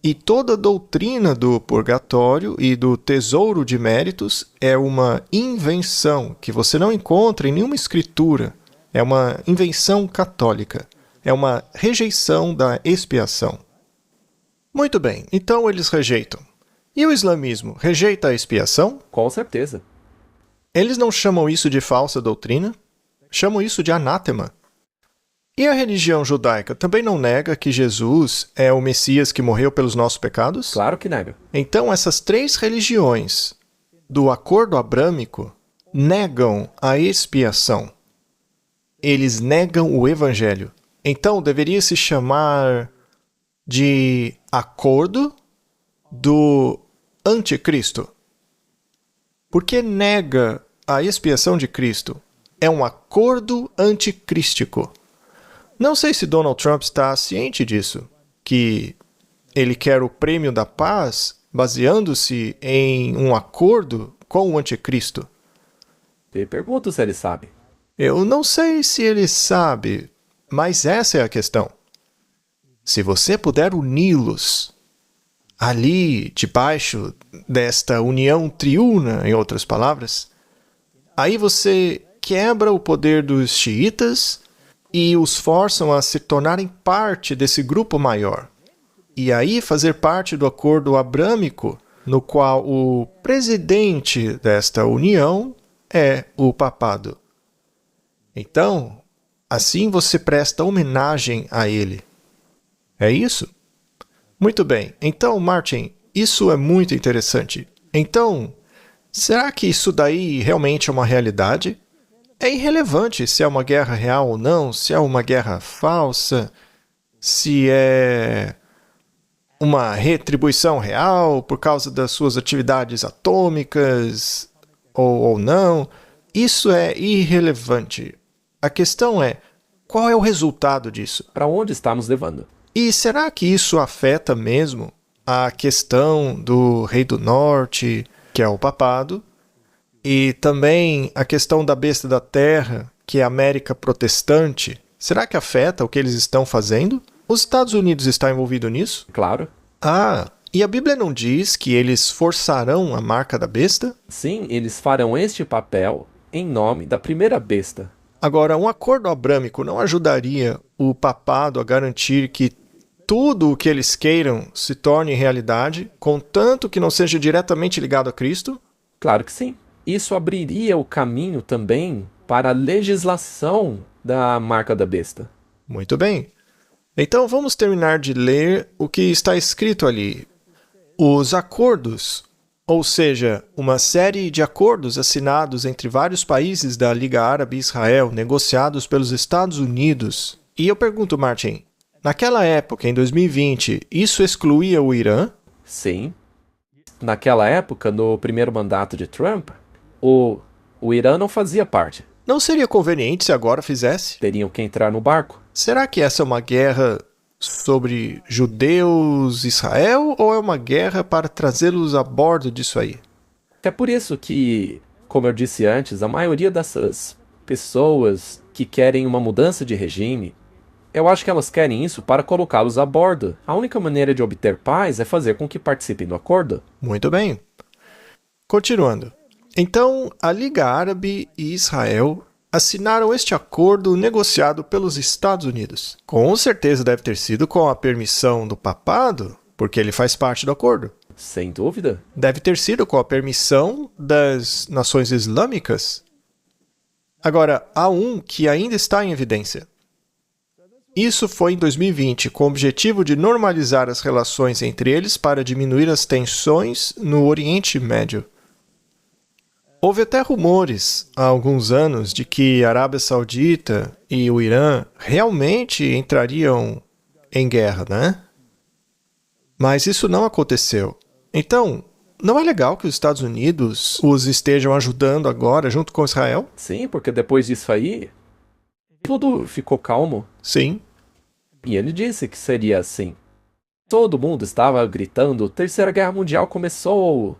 E toda a doutrina do purgatório e do tesouro de méritos é uma invenção que você não encontra em nenhuma escritura. É uma invenção católica. É uma rejeição da expiação. Muito bem, então eles rejeitam. E o islamismo rejeita a expiação? Com certeza. Eles não chamam isso de falsa doutrina? Chamam isso de anátema. E a religião judaica também não nega que Jesus é o Messias que morreu pelos nossos pecados? Claro que nega. Então, essas três religiões do acordo abrâmico negam a expiação. Eles negam o evangelho. Então, deveria se chamar de acordo do anticristo. Porque nega a expiação de Cristo. É um acordo anticrístico. Não sei se Donald Trump está ciente disso, que ele quer o prêmio da paz baseando-se em um acordo com o anticristo. Te pergunto se ele sabe. Eu não sei se ele sabe, mas essa é a questão. Se você puder uni-los ali debaixo desta união triuna, em outras palavras, aí você quebra o poder dos xiitas e os forçam a se tornarem parte desse grupo maior. E aí fazer parte do acordo abrâmico, no qual o presidente desta união é o papado. Então, assim você presta homenagem a ele. É isso? Muito bem. Então, Martin, isso é muito interessante. Então, será que isso daí realmente é uma realidade? É irrelevante se é uma guerra real ou não, se é uma guerra falsa, se é uma retribuição real por causa das suas atividades atômicas ou não. Isso é irrelevante. A questão é, qual é o resultado disso? Para onde estamos levando? E será que isso afeta mesmo a questão do Rei do Norte, que é o papado, e também a questão da besta da terra, que é a América protestante? Será que afeta o que eles estão fazendo? Os Estados Unidos está envolvido nisso? Claro. E a Bíblia não diz que eles forçarão a marca da besta? Sim, eles farão este papel em nome da primeira besta. Agora, um acordo abrâmico não ajudaria o papado a garantir que tudo o que eles queiram se torne realidade, contanto que não seja diretamente ligado a Cristo? Claro que sim. Isso abriria o caminho também para a legislação da marca da besta. Muito bem. Então vamos terminar de ler o que está escrito ali. Os acordos, ou seja, uma série de acordos assinados entre vários países da Liga Árabe e Israel, negociados pelos Estados Unidos. E eu pergunto, Martin, naquela época, em 2020, isso excluía o Irã? Sim. Naquela época, no primeiro mandato de Trump, o Irã não fazia parte. Não seria conveniente se agora fizesse? Teriam que entrar no barco. Será que essa é uma guerra sobre judeus, Israel, ou é uma guerra para trazê-los a bordo disso aí? É por isso que, como eu disse antes, a maioria dessas pessoas que querem uma mudança de regime, eu acho que elas querem isso para colocá-los a bordo. A única maneira de obter paz é fazer com que participem do acordo. Muito bem. Continuando. Então, a Liga Árabe e Israel assinaram este acordo negociado pelos Estados Unidos. Com certeza deve ter sido com a permissão do papado, porque ele faz parte do acordo. Sem dúvida. Deve ter sido com a permissão das nações islâmicas. Agora, há um que ainda está em evidência. Isso foi em 2020, com o objetivo de normalizar as relações entre eles para diminuir as tensões no Oriente Médio. Houve até rumores há alguns anos de que a Arábia Saudita e o Irã realmente entrariam em guerra, né? Mas isso não aconteceu. Então, não é legal que os Estados Unidos os estejam ajudando agora junto com Israel? Sim, porque depois disso aí, tudo ficou calmo. Sim. E ele disse que seria assim. Todo mundo estava gritando, Terceira Guerra Mundial começou.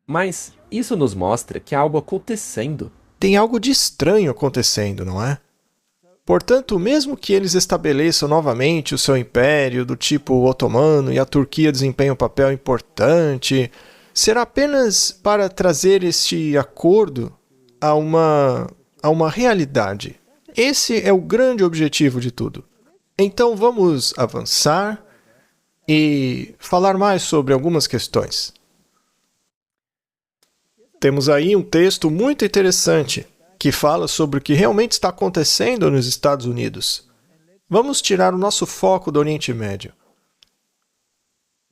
Mas isso nos mostra que há algo acontecendo. Tem algo de estranho acontecendo, não é? Portanto, mesmo que eles estabeleçam novamente o seu império do tipo otomano e a Turquia desempenhe um papel importante, será apenas para trazer este acordo a uma realidade. Esse é o grande objetivo de tudo. Então vamos avançar e falar mais sobre algumas questões. Temos aí um texto muito interessante que fala sobre o que realmente está acontecendo nos Estados Unidos. Vamos tirar o nosso foco do Oriente Médio.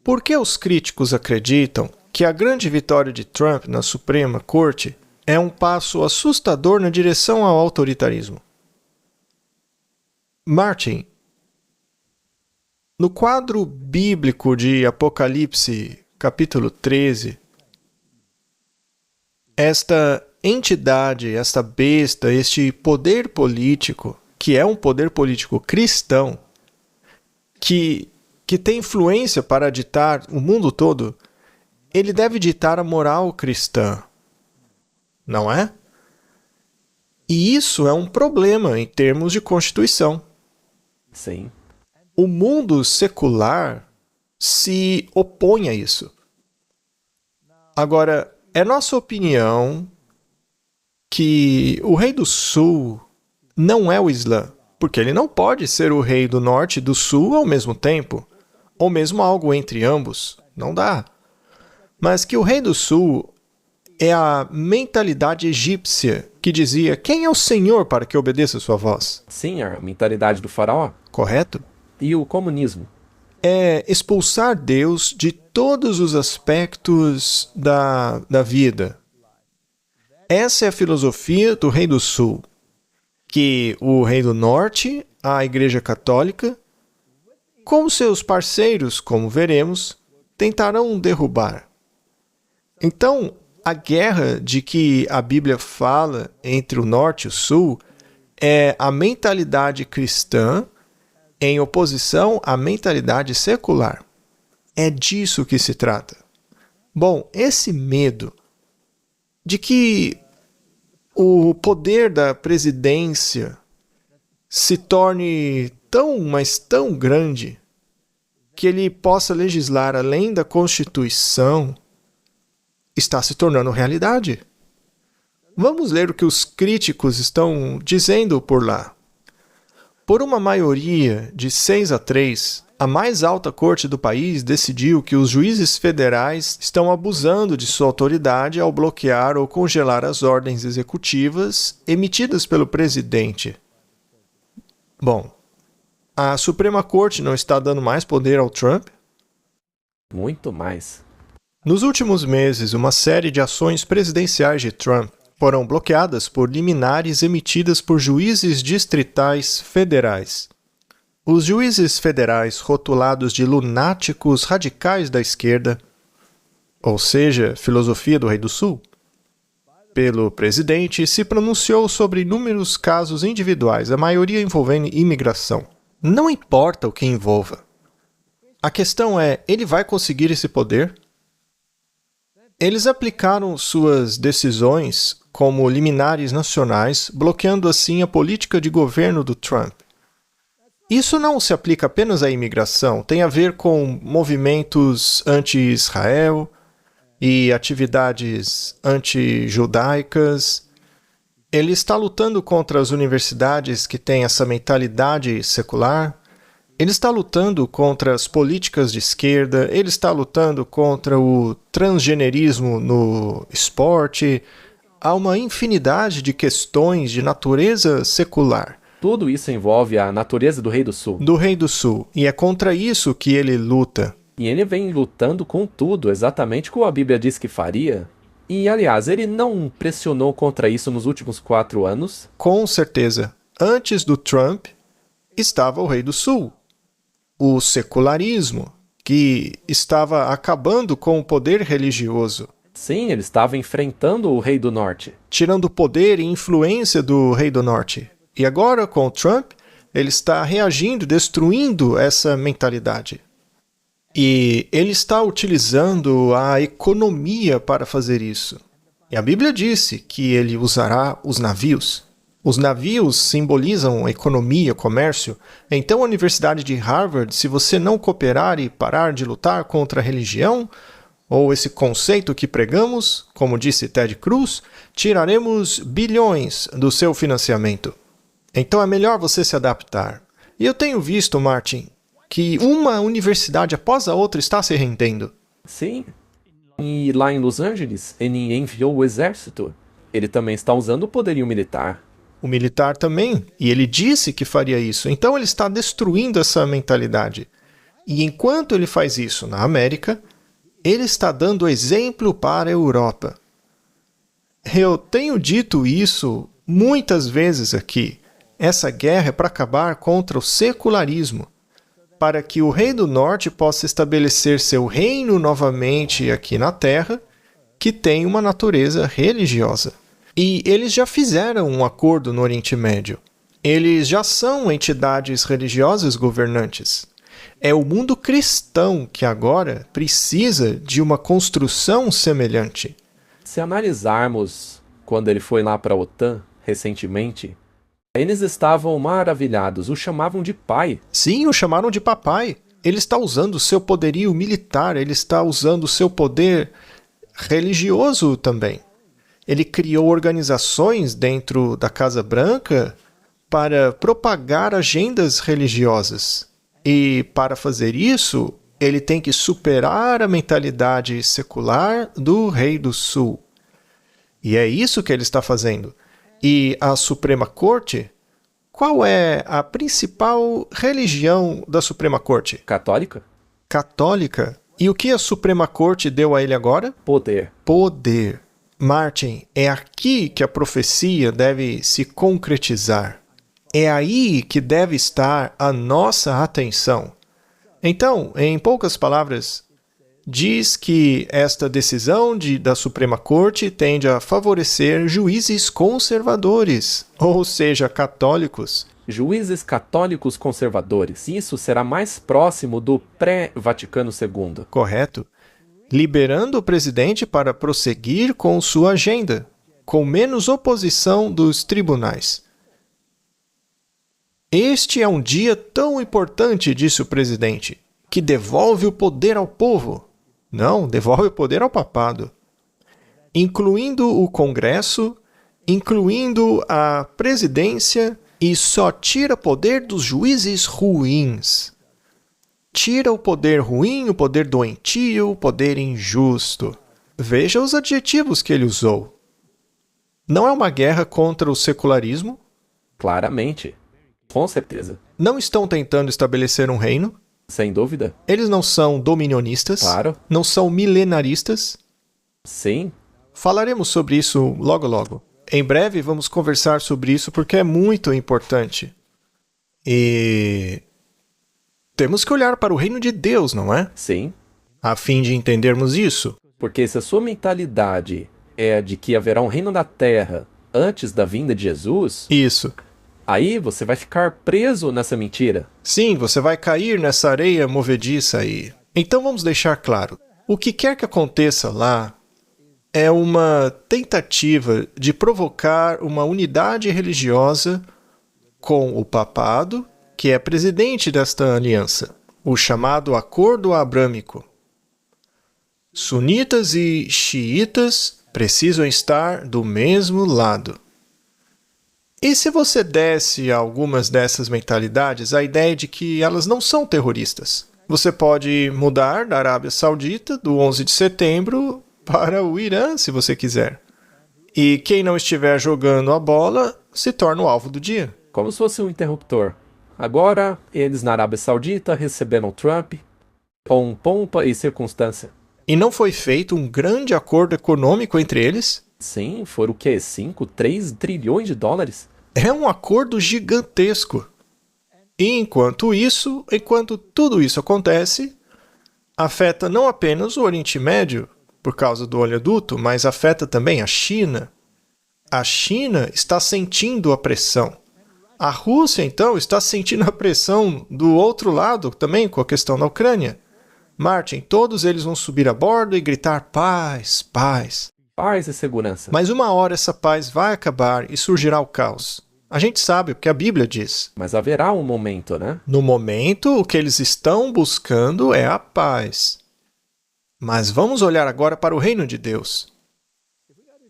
Por que os críticos acreditam que a grande vitória de Trump na Suprema Corte é um passo assustador na direção ao autoritarismo? Martin, no quadro bíblico de Apocalipse, capítulo 13, esta entidade, esta besta, este poder político, que é um poder político cristão, que tem influência para ditar o mundo todo, ele deve ditar a moral cristã, não é? E isso é um problema em termos de Constituição. Sim. O mundo secular se opõe a isso. Agora, é nossa opinião que o rei do sul não é o Islã, porque ele não pode ser o rei do norte e do sul ao mesmo tempo, ou mesmo algo entre ambos, não dá. Mas que o rei do sul é a mentalidade egípcia que dizia: quem é o Senhor para que obedeça a sua voz? Sim, a mentalidade do faraó. Correto? E o comunismo. É expulsar Deus de todos os aspectos da vida. Essa é a filosofia do Rei do Sul, que o Rei do Norte, a Igreja Católica, com seus parceiros, como veremos, tentarão derrubar. Então, a guerra de que a Bíblia fala entre o Norte e o Sul é a mentalidade cristã em oposição à mentalidade secular. É disso que se trata. Bom, esse medo de que o poder da presidência se torne tão, mas tão grande que ele possa legislar além da Constituição está se tornando realidade. Vamos ler o que os críticos estão dizendo por lá. Por uma maioria de 6-3, a mais alta corte do país decidiu que os juízes federais estão abusando de sua autoridade ao bloquear ou congelar as ordens executivas emitidas pelo presidente. Bom, a Suprema Corte não está dando mais poder ao Trump? Muito mais. Nos últimos meses, uma série de ações presidenciais de Trump foram bloqueadas por liminares emitidas por juízes distritais federais. Os juízes federais rotulados de lunáticos radicais da esquerda, ou seja, filosofia do Rei do Sul, pelo presidente, se pronunciou sobre inúmeros casos individuais, a maioria envolvendo imigração. Não importa o que envolva. A questão é, ele vai conseguir esse poder? Eles aplicaram suas decisões como liminares nacionais, bloqueando assim a política de governo do Trump. Isso não se aplica apenas à imigração, tem a ver com movimentos anti-Israel, e atividades anti-judaicas. Ele está lutando contra as universidades que têm essa mentalidade secular. Ele está lutando contra as políticas de esquerda. Ele está lutando contra o transgenerismo no esporte. Há uma infinidade de questões de natureza secular. Tudo isso envolve a natureza do Rei do Sul. Do Rei do Sul. E é contra isso que ele luta. E ele vem lutando com tudo, exatamente como a Bíblia diz que faria. E, aliás, ele não pressionou contra isso nos últimos 4 anos? Com certeza. Antes do Trump, estava o Rei do Sul. O secularismo, que estava acabando com o poder religioso. Sim, ele estava enfrentando o Rei do Norte. Tirando o poder e influência do Rei do Norte. E agora, com o Trump, ele está reagindo, destruindo essa mentalidade. E ele está utilizando a economia para fazer isso. E a Bíblia disse que ele usará os navios. Os navios simbolizam economia, comércio. Então a Universidade de Harvard, se você não cooperar e parar de lutar contra a religião, ou esse conceito que pregamos, como disse Ted Cruz, tiraremos bilhões do seu financiamento. Então é melhor você se adaptar. E eu tenho visto, Martin, que uma universidade após a outra está se rendendo. Sim. E lá em Los Angeles, ele enviou o exército. Ele também está usando o poderio militar. O militar também. E ele disse que faria isso. Então ele está destruindo essa mentalidade. E enquanto ele faz isso na América, ele está dando exemplo para a Europa. Eu tenho dito isso muitas vezes aqui. Essa guerra é para acabar contra o secularismo, para que o Rei do Norte possa estabelecer seu reino novamente aqui na Terra, que tem uma natureza religiosa. E eles já fizeram um acordo no Oriente Médio. Eles já são entidades religiosas governantes. É o mundo cristão que agora precisa de uma construção semelhante. Se analisarmos quando ele foi lá para a OTAN, recentemente, eles estavam maravilhados, o chamavam de pai. Sim, o chamaram de papai. Ele está usando o seu poderio militar, ele está usando o seu poder religioso também. Ele criou organizações dentro da Casa Branca para propagar agendas religiosas. E para fazer isso, ele tem que superar a mentalidade secular do Rei do Sul. E é isso que ele está fazendo. E a Suprema Corte, qual é a principal religião da Suprema Corte? Católica? Católica. E o que a Suprema Corte deu a ele agora? Poder. Poder. Martin, é aqui que a profecia deve se concretizar. É aí que deve estar a nossa atenção. Então, em poucas palavras, diz que esta decisão da Suprema Corte tende a favorecer juízes conservadores, ou seja, católicos. Juízes católicos conservadores. Isso será mais próximo do pré-Vaticano II. Correto. Liberando o presidente para prosseguir com sua agenda, com menos oposição dos tribunais. Este é um dia tão importante, disse o presidente, que devolve o poder ao povo. Não, devolve o poder ao papado. Incluindo o Congresso, incluindo a presidência, e só tira poder dos juízes ruins. Tira o poder ruim, o poder doentio, o poder injusto. Veja os adjetivos que ele usou. Não é uma guerra contra o secularismo? Claramente. Com certeza. Não estão tentando estabelecer um reino? Sem dúvida. Eles não são dominionistas? Claro. Não são milenaristas? Sim. Falaremos sobre isso logo logo. Em breve vamos conversar sobre isso porque é muito importante. E temos que olhar para o reino de Deus, não é? Sim. A fim de entendermos isso. Porque se a sua mentalidade é a de que haverá um reino da terra antes da vinda de Jesus, Isso. aí você vai ficar preso nessa mentira. Sim, você vai cair nessa areia movediça aí. Então vamos deixar claro. O que quer que aconteça lá é uma tentativa de provocar uma unidade religiosa com o papado, que é presidente desta aliança, o chamado Acordo Abrâmico. Sunitas e xiitas precisam estar do mesmo lado. E se você desse a algumas dessas mentalidades a ideia de que elas não são terroristas? Você pode mudar da Arábia Saudita do 11 de setembro para o Irã, se você quiser. E quem não estiver jogando a bola se torna o alvo do dia. Como se fosse um interruptor. Agora, eles na Arábia Saudita receberam Trump com pompa e circunstância. E não foi feito um grande acordo econômico entre eles? Sim, foram o quê? 5, 3 trilhões de dólares? É um acordo gigantesco. E enquanto tudo isso acontece, afeta não apenas o Oriente Médio, por causa do oleoduto, mas afeta também a China. A China está sentindo a pressão. A Rússia, então, está sentindo a pressão do outro lado também com a questão da Ucrânia. Martin, todos eles vão subir a bordo e gritar paz, paz. Paz e segurança. Mas uma hora essa paz vai acabar e surgirá o caos. A gente sabe o que a Bíblia diz. Mas haverá um momento, né? No momento, o que eles estão buscando é a paz. Mas vamos olhar agora para o reino de Deus.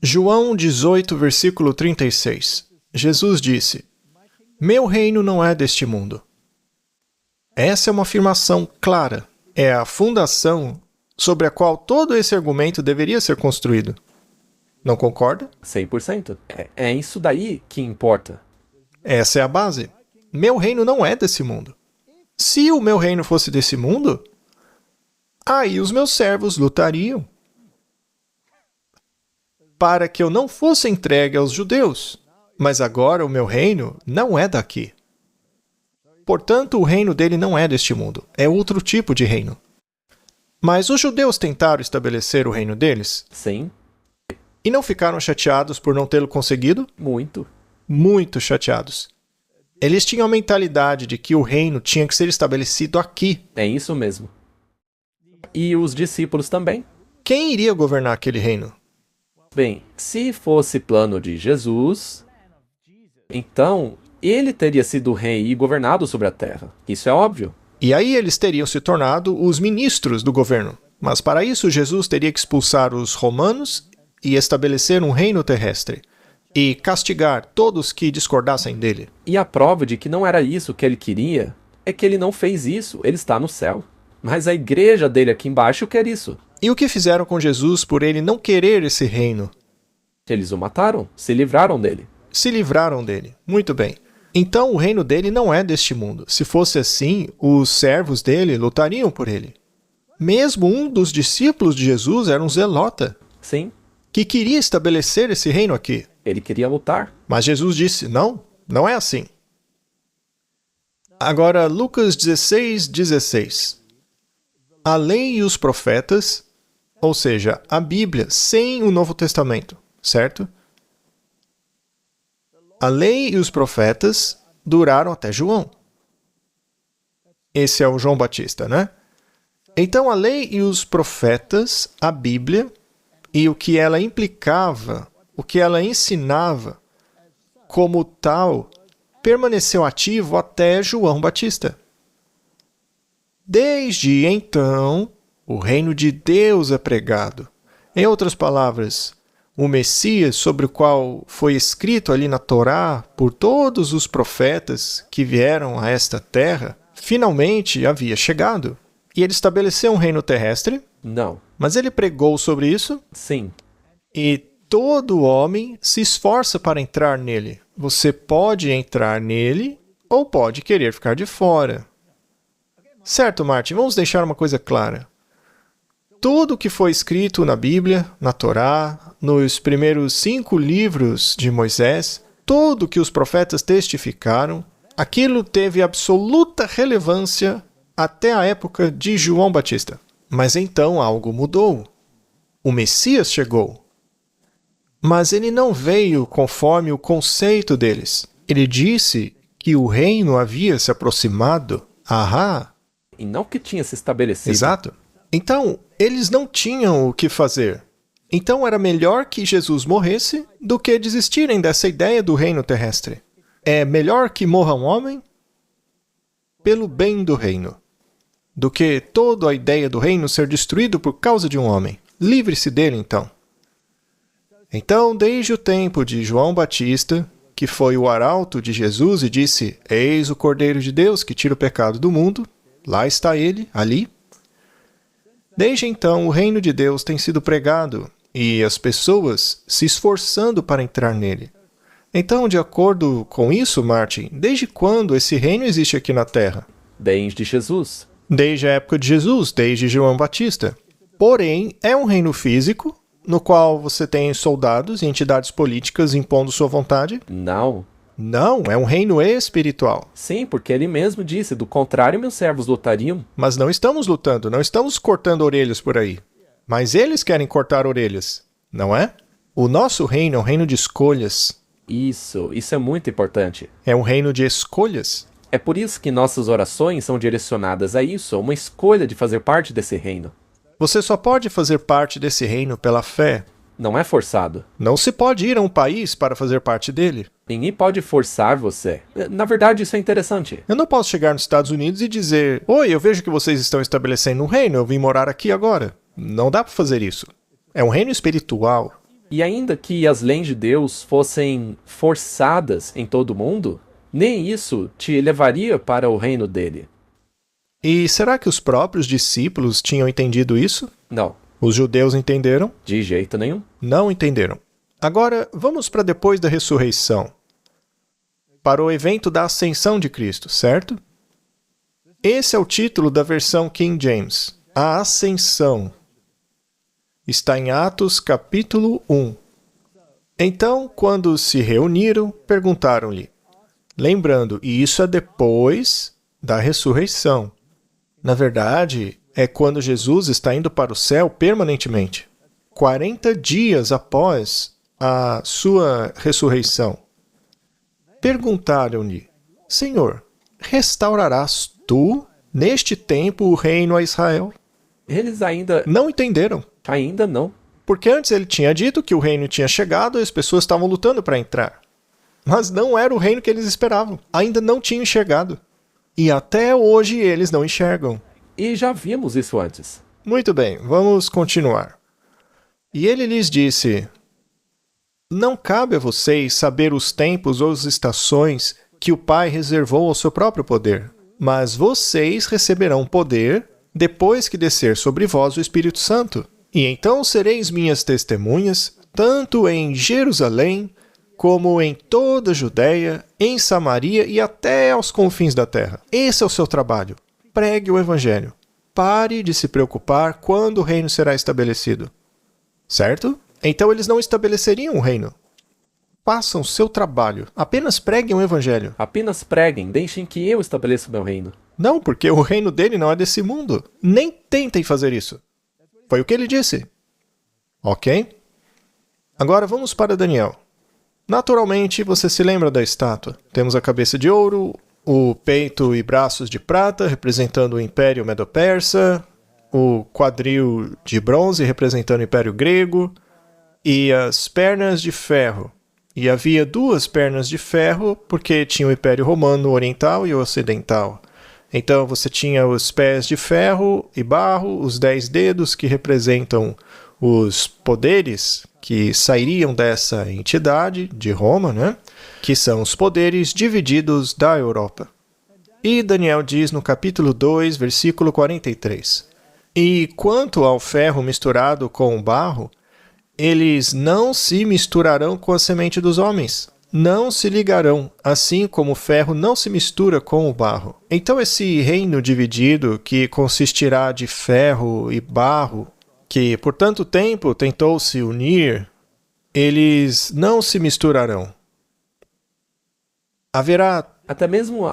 João 18, versículo 36. Jesus disse: Meu reino não é deste mundo. Essa é uma afirmação clara. É a fundação sobre a qual todo esse argumento deveria ser construído. Não concorda? 100%. É isso daí que importa. Essa é a base. Meu reino não é desse mundo. Se o meu reino fosse desse mundo, aí os meus servos lutariam para que eu não fosse entregue aos judeus. Mas agora o meu reino não é daqui. Portanto, o reino dele não é deste mundo. É outro tipo de reino. Mas os judeus tentaram estabelecer o reino deles? Sim, E não ficaram chateados por não tê-lo conseguido? muito. Muito chateados. Eles tinham a mentalidade de que o reino tinha que ser estabelecido aqui. É isso mesmo. E os discípulos também. Quem iria governar aquele reino? Bem, se fosse plano de Jesus, então ele teria sido rei e governado sobre a terra. Isso é óbvio. E aí eles teriam se tornado os ministros do governo. Mas para isso Jesus teria que expulsar os romanos e estabelecer um reino terrestre. E castigar todos que discordassem dele. E a prova de que não era isso que ele queria é que ele não fez isso. Ele está no céu. Mas a igreja dele aqui embaixo quer isso. E o que fizeram com Jesus por ele não querer esse reino? Eles o mataram, se livraram dele. Se livraram dele. Muito bem. Então o reino dele não é deste mundo. Se fosse assim, os servos dele lutariam por ele. Mesmo um dos discípulos de Jesus era um zelota, Sim, que queria estabelecer esse reino aqui. ele queria lutar. Mas Jesus disse, não, não é assim. Agora, Lucas 16, 16. A lei e os profetas, ou seja, a Bíblia sem o Novo Testamento, certo? A lei e os profetas duraram até João. Esse é o João Batista, né? Então, a lei e os profetas, a Bíblia, e o que ela implicava, o que ela ensinava, como tal, permaneceu ativo até João Batista. Desde então, o reino de Deus é pregado. Em outras palavras, o Messias, sobre o qual foi escrito ali na Torá por todos os profetas que vieram a esta terra, finalmente havia chegado. E ele estabeleceu um reino terrestre, Não. mas ele pregou sobre isso, Sim. e todo homem se esforça para entrar nele. Você pode entrar nele ou pode querer ficar de fora. Certo, Martin, vamos deixar uma coisa clara. Tudo que foi escrito na Bíblia, na Torá, nos primeiros 5 livros de Moisés, tudo que os profetas testificaram, aquilo teve absoluta relevância até a época de João Batista. Mas então algo mudou. O Messias chegou. Mas ele não veio conforme o conceito deles. Ele disse que o reino havia se aproximado. Ahá! E não que tinha se estabelecido. Exato. Então, eles não tinham o que fazer. Então era melhor que Jesus morresse do que desistirem dessa ideia do reino terrestre. É melhor que morra um homem pelo bem do reino. do que toda a ideia do reino ser destruído por causa de um homem. Livre-se dele, então. Então, desde o tempo de João Batista, que foi o arauto de Jesus e disse: Eis o Cordeiro de Deus que tira o pecado do mundo, lá está ele, ali. Desde então, o reino de Deus tem sido pregado e as pessoas se esforçando para entrar nele. Então, de acordo com isso, Martin, desde quando esse reino existe aqui na Terra? Desde Jesus. Desde a época de Jesus, desde João Batista. Porém, é um reino físico, no qual você tem soldados e entidades políticas impondo sua vontade? Não. Não, é um reino espiritual. Sim, porque ele mesmo disse, do contrário meus servos lutariam. Mas não estamos lutando, não estamos cortando orelhas por aí. Mas eles querem cortar orelhas, não é? O nosso reino é um reino de escolhas. Isso é muito importante. É um reino de escolhas. É por isso que nossas orações são direcionadas a isso, a uma escolha de fazer parte desse reino. Você só pode fazer parte desse reino pela fé. Não é forçado. Não se pode ir a um país para fazer parte dele. Ninguém pode forçar você. Na verdade, isso é interessante. Eu não posso chegar nos Estados Unidos e dizer: Oi, eu vejo que vocês estão estabelecendo um reino, eu vim morar aqui agora. Não dá para fazer isso. É um reino espiritual. E ainda que as leis de Deus fossem forçadas em todo mundo, nem isso te levaria para o reino dele. E será que os próprios discípulos tinham entendido isso? Não, Os judeus entenderam? de jeito nenhum. Não entenderam. Agora, vamos para depois da ressurreição. Para o evento da ascensão de Cristo, certo? Esse é o título da versão King James. A ascensão. Está em Atos capítulo 1. Então, quando se reuniram, perguntaram-lhe. Lembrando, e isso é depois da ressurreição. Na verdade, é quando Jesus está indo para o céu permanentemente. 40 dias após a sua ressurreição. Perguntaram-lhe, Senhor, restaurarás tu, neste tempo, o reino a Israel? Eles ainda Não entenderam, não. porque antes ele tinha dito que o reino tinha chegado e as pessoas estavam lutando para entrar. Mas não era o reino que eles esperavam. Ainda não tinham enxergado. E até hoje eles não enxergam. E já vimos isso antes. Muito bem, vamos continuar. E ele lhes disse: Não cabe a vocês saber os tempos ou as estações que o Pai reservou ao seu próprio poder, mas vocês receberão poder depois que descer sobre vós o Espírito Santo. E então sereis minhas testemunhas, tanto em Jerusalém, como em toda a Judéia, em Samaria e até aos confins da terra. Esse é o seu trabalho. Pregue o Evangelho. Pare de se preocupar quando o reino será estabelecido. Certo? Então eles não estabeleceriam um reino. Façam o seu trabalho. Apenas preguem o Evangelho. Apenas preguem, deixem que eu estabeleça o meu reino. Não, porque o reino dele não é desse mundo. Nem tentem fazer isso. Foi o que ele disse. Ok? Agora vamos para Daniel. Naturalmente, você se lembra da estátua. Temos a cabeça de ouro, o peito e braços de prata, representando o Império Medo-Persa, o quadril de bronze, representando o Império Grego, e as pernas de ferro. E havia duas pernas de ferro, porque tinha o Império Romano Oriental e o Ocidental. Então você tinha os pés de ferro e barro, os 10 dedos que representam os poderes que sairiam dessa entidade de Roma, né? Que são os poderes divididos da Europa. E Daniel diz no capítulo 2, versículo 43. E quanto ao ferro misturado com o barro, eles não se misturarão com a semente dos homens. Não se ligarão, assim como o ferro não se mistura com o barro. Então esse reino dividido, que consistirá de ferro e barro, que por tanto tempo tentou se unir, eles não se misturarão. Até mesmo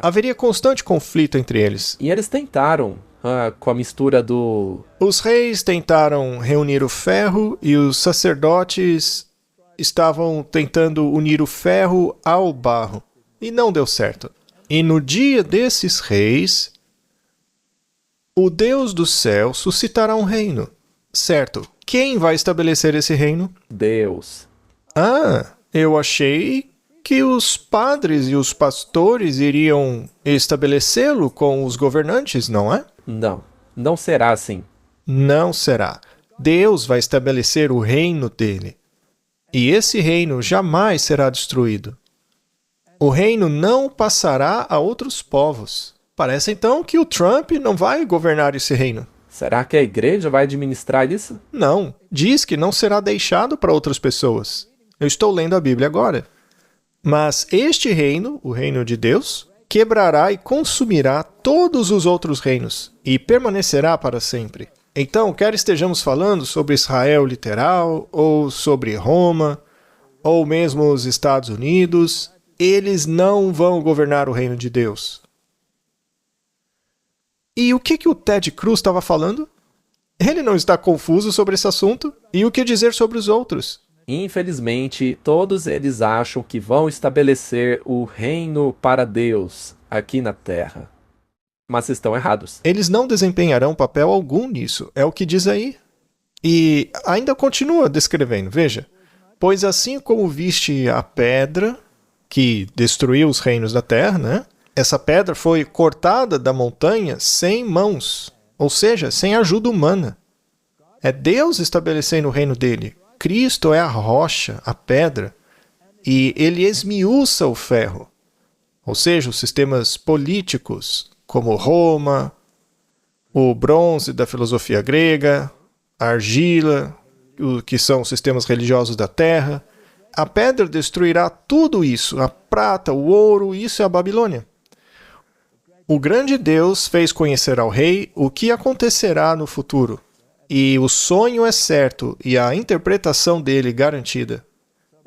Haveria constante conflito entre eles. E eles tentaram, com a mistura do... Os reis tentaram reunir o ferro e os sacerdotes estavam tentando unir o ferro ao barro. E não deu certo. E no dia desses reis, o Deus do céu suscitará um reino. Certo. Quem vai estabelecer esse reino? Deus. Eu achei que os padres e os pastores iriam estabelecê-lo com os governantes, não é? Não, não será assim. Não será. Deus vai estabelecer o reino dele. E esse reino jamais será destruído. O reino não passará a outros povos. Parece então que o Trump não vai governar esse reino. Será que a igreja vai administrar isso? Não, diz que não será deixado para outras pessoas. Eu estou lendo a Bíblia agora. Mas este reino, o reino de Deus, quebrará e consumirá todos os outros reinos e permanecerá para sempre. Então, quer estejamos falando sobre Israel literal, ou sobre Roma, ou mesmo os Estados Unidos, eles não vão governar o reino de Deus. E o que o Ted Cruz estava falando? Ele não está confuso sobre esse assunto? E o que dizer sobre os outros? Infelizmente, todos eles acham que vão estabelecer o reino para Deus aqui na Terra. Mas estão errados. Eles não desempenharão papel algum nisso, é o que diz aí. E ainda continua descrevendo, veja. Pois assim como viste a pedra que destruiu os reinos da terra, né? Essa pedra foi cortada da montanha sem mãos, ou seja, sem ajuda humana. É Deus estabelecendo o reino dele. Cristo é a rocha, a pedra, e ele esmiuça o ferro. Ou seja, os sistemas políticos, como Roma, o bronze da filosofia grega, a argila, que são os sistemas religiosos da terra. A pedra destruirá tudo isso, a prata, o ouro, isso é a Babilônia. O grande Deus fez conhecer ao rei o que acontecerá no futuro. E o sonho é certo e a interpretação dele garantida.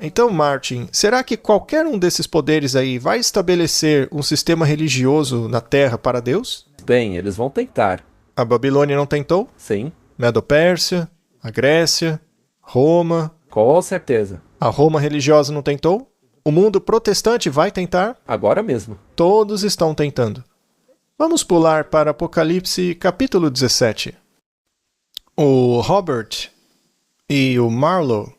Então, Martin, será que qualquer um desses poderes aí vai estabelecer um sistema religioso na Terra para Deus? Bem, eles vão tentar. A Babilônia não tentou? Sim, Medo-Pérsia, a Grécia, Roma. com certeza. A Roma religiosa não tentou? O mundo protestante vai tentar? Agora mesmo. Todos estão tentando. Vamos pular para Apocalipse capítulo 17. O Robert e o Marlowe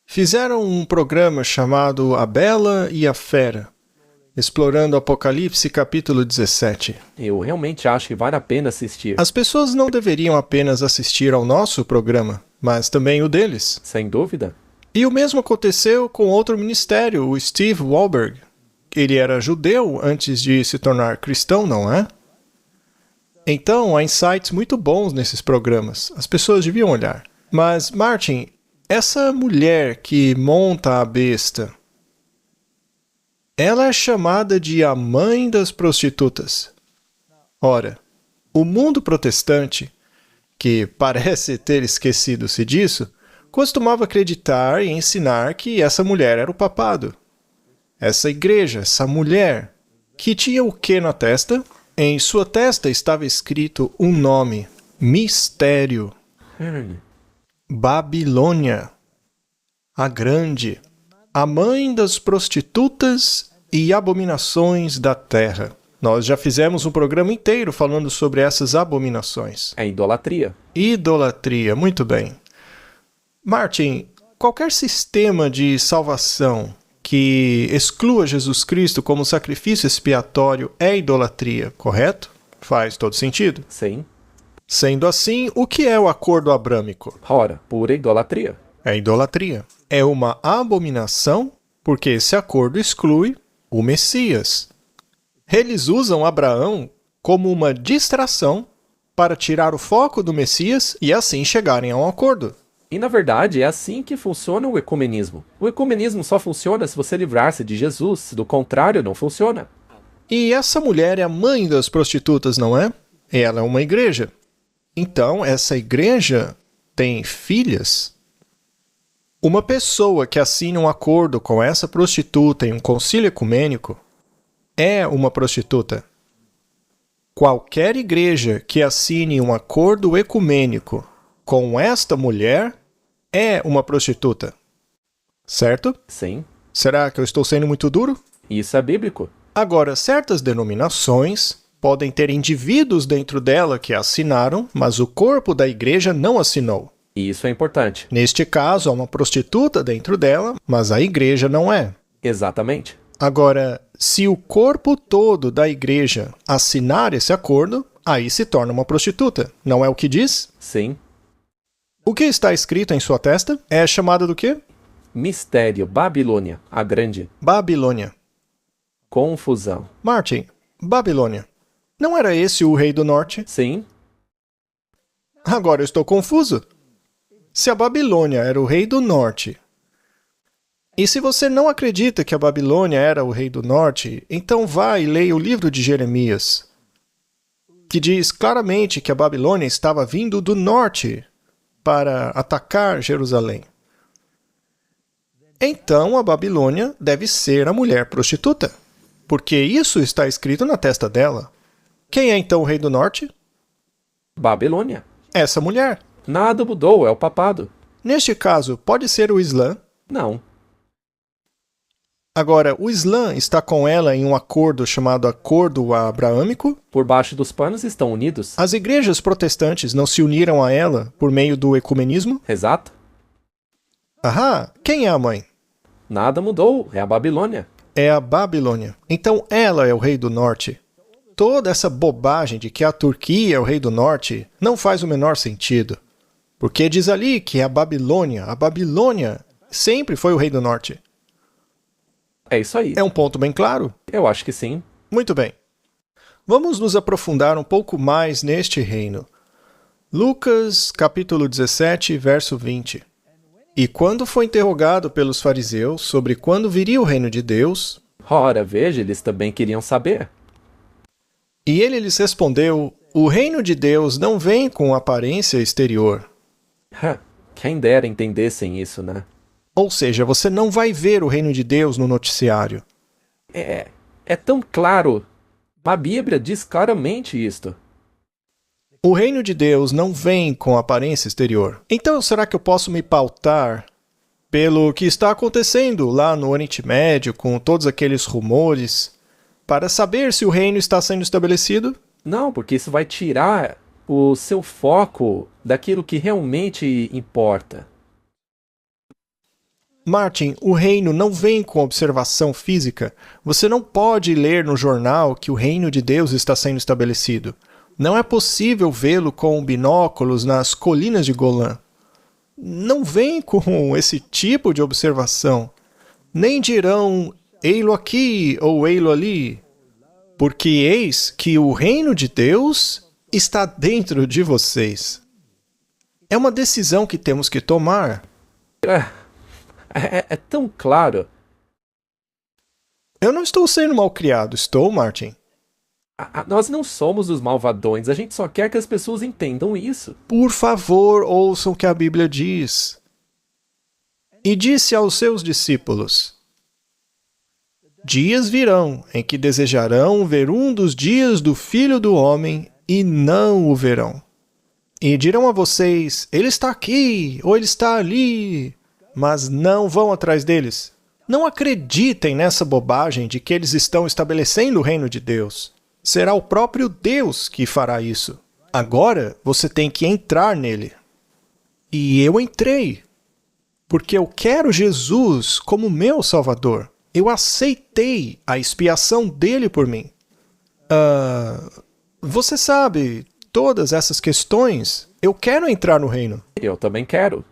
fizeram um programa chamado A Bela e a Fera, explorando Apocalipse capítulo 17. Eu realmente acho que vale a pena assistir. As pessoas não deveriam apenas assistir ao nosso programa, mas também o deles. Sem dúvida. E o mesmo aconteceu com outro ministério, o Steve Wahlberg. Ele era judeu antes de se tornar cristão, não é? Então, há insights muito bons nesses programas. As pessoas deviam olhar. Mas, Martin, essa mulher que monta a besta, ela é chamada de a mãe das prostitutas. Ora, o mundo protestante, que parece ter esquecido-se disso, costumava acreditar e ensinar que essa mulher era o papado. Essa igreja, essa mulher, que tinha o que na testa? Em sua testa estava escrito um nome, Mistério. Babilônia, a grande, a mãe das prostitutas e abominações da terra. Nós já fizemos um programa inteiro falando sobre essas abominações. É idolatria. Idolatria, muito bem. Martin, qualquer sistema de salvação que exclua Jesus Cristo como sacrifício expiatório é idolatria, correto? Faz todo sentido. Sim. Sendo assim, o que é o acordo abrâmico? Ora, pura idolatria. É idolatria. É uma abominação porque esse acordo exclui o Messias. Eles usam Abraão como uma distração para tirar o foco do Messias e assim chegarem a um acordo. E na verdade é assim que funciona o ecumenismo. O ecumenismo só funciona se você livrar-se de Jesus, do contrário não funciona. E essa mulher é a mãe das prostitutas, não é? Ela é uma igreja. Então, essa igreja tem filhas? Uma pessoa que assina um acordo com essa prostituta em um concílio ecumênico é uma prostituta. Qualquer igreja que assine um acordo ecumênico com esta mulher é uma prostituta. Certo? Sim. Será que eu estou sendo muito duro? Isso é bíblico. Agora, certas denominações podem ter indivíduos dentro dela que assinaram, mas o corpo da igreja não assinou. E isso é importante. Neste caso, há uma prostituta dentro dela, mas a igreja não é. Exatamente. Agora, se o corpo todo da igreja assinar esse acordo, aí se torna uma prostituta. Não é o que diz? Sim. O que está escrito em sua testa é chamada do quê? Mistério, Babilônia, a grande. Babilônia. Confusão. Martin, Babilônia. Não era esse o rei do norte? Sim. Agora eu estou confuso. Se a Babilônia era o rei do norte, e se você não acredita que a Babilônia era o rei do norte, então vá e leia o livro de Jeremias, que diz claramente que a Babilônia estava vindo do norte para atacar Jerusalém. Então a Babilônia deve ser a mulher prostituta, porque isso está escrito na testa dela. Quem é então o rei do norte? Babilônia. Essa mulher. Nada mudou, é o papado. Neste caso, pode ser o Islã. Não. Agora, o Islã está com ela em um acordo chamado Acordo Abraâmico. Por baixo dos panos estão unidos. As igrejas protestantes não se uniram a ela por meio do ecumenismo? Exato. Ahá, quem é a mãe? Nada mudou, é a Babilônia. É a Babilônia. Então ela é o rei do norte. Toda essa bobagem de que a Turquia é o rei do norte não faz o menor sentido. Porque diz ali que a Babilônia sempre foi o rei do norte. É isso aí. É um ponto bem claro? Eu acho que sim. Muito bem. Vamos nos aprofundar um pouco mais neste reino. Lucas, capítulo 17, verso 20. E quando foi interrogado pelos fariseus sobre quando viria o reino de Deus, Ora, veja, eles também queriam saber. e ele lhes respondeu, o reino de Deus não vem com aparência exterior. Quem dera entendessem isso, né? Ou seja, você não vai ver o reino de Deus no noticiário. É tão claro. A Bíblia diz claramente isto. O reino de Deus não vem com aparência exterior. Então, será que eu posso me pautar pelo que está acontecendo lá no Oriente Médio, com todos aqueles rumores, para saber se o reino está sendo estabelecido? Não, porque isso vai tirar o seu foco daquilo que realmente importa. Martin, o reino não vem com observação física. Você não pode ler no jornal que o reino de Deus está sendo estabelecido. Não é possível vê-lo com binóculos nas colinas de Golã. Não vem com esse tipo de observação. Nem dirão, ei-lo aqui ou ei-lo ali. Porque eis que o reino de Deus está dentro de vocês. É uma decisão que temos que tomar. É tão claro. Eu não estou sendo malcriado, estou, Martin? Nós não somos os malvadões, a gente só quer que as pessoas entendam isso. Por favor, ouçam o que a Bíblia diz. E disse aos seus discípulos, dias virão em que desejarão ver um dos dias do Filho do Homem e não o verão. E dirão a vocês, ele está aqui ou ele está ali, mas não vão atrás deles. Não acreditem nessa bobagem de que eles estão estabelecendo o reino de Deus. Será o próprio Deus que fará isso. Agora você tem que entrar nele. E eu entrei, porque eu quero Jesus como meu Salvador. Eu aceitei a expiação dele por mim. Você sabe, todas essas questões, eu quero entrar no reino. Eu também quero.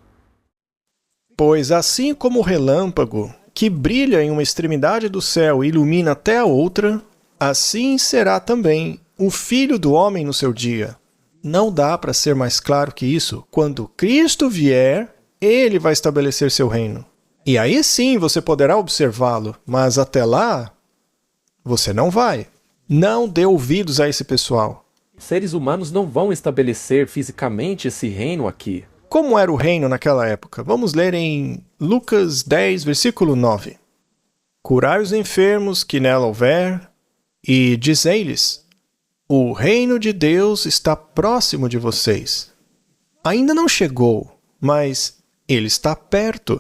Pois assim como o relâmpago, que brilha em uma extremidade do céu e ilumina até a outra, assim será também o Filho do Homem no seu dia. Não dá para ser mais claro que isso. Quando Cristo vier, ele vai estabelecer seu reino. E aí sim você poderá observá-lo, mas até lá, você não vai. Não dê ouvidos a esse pessoal. Seres humanos não vão estabelecer fisicamente esse reino aqui. Como era o reino naquela época? Vamos ler em Lucas 10, versículo 9. Curai os enfermos que nela houver, e dizei-lhes, o reino de Deus está próximo de vocês. Ainda não chegou, mas ele está perto.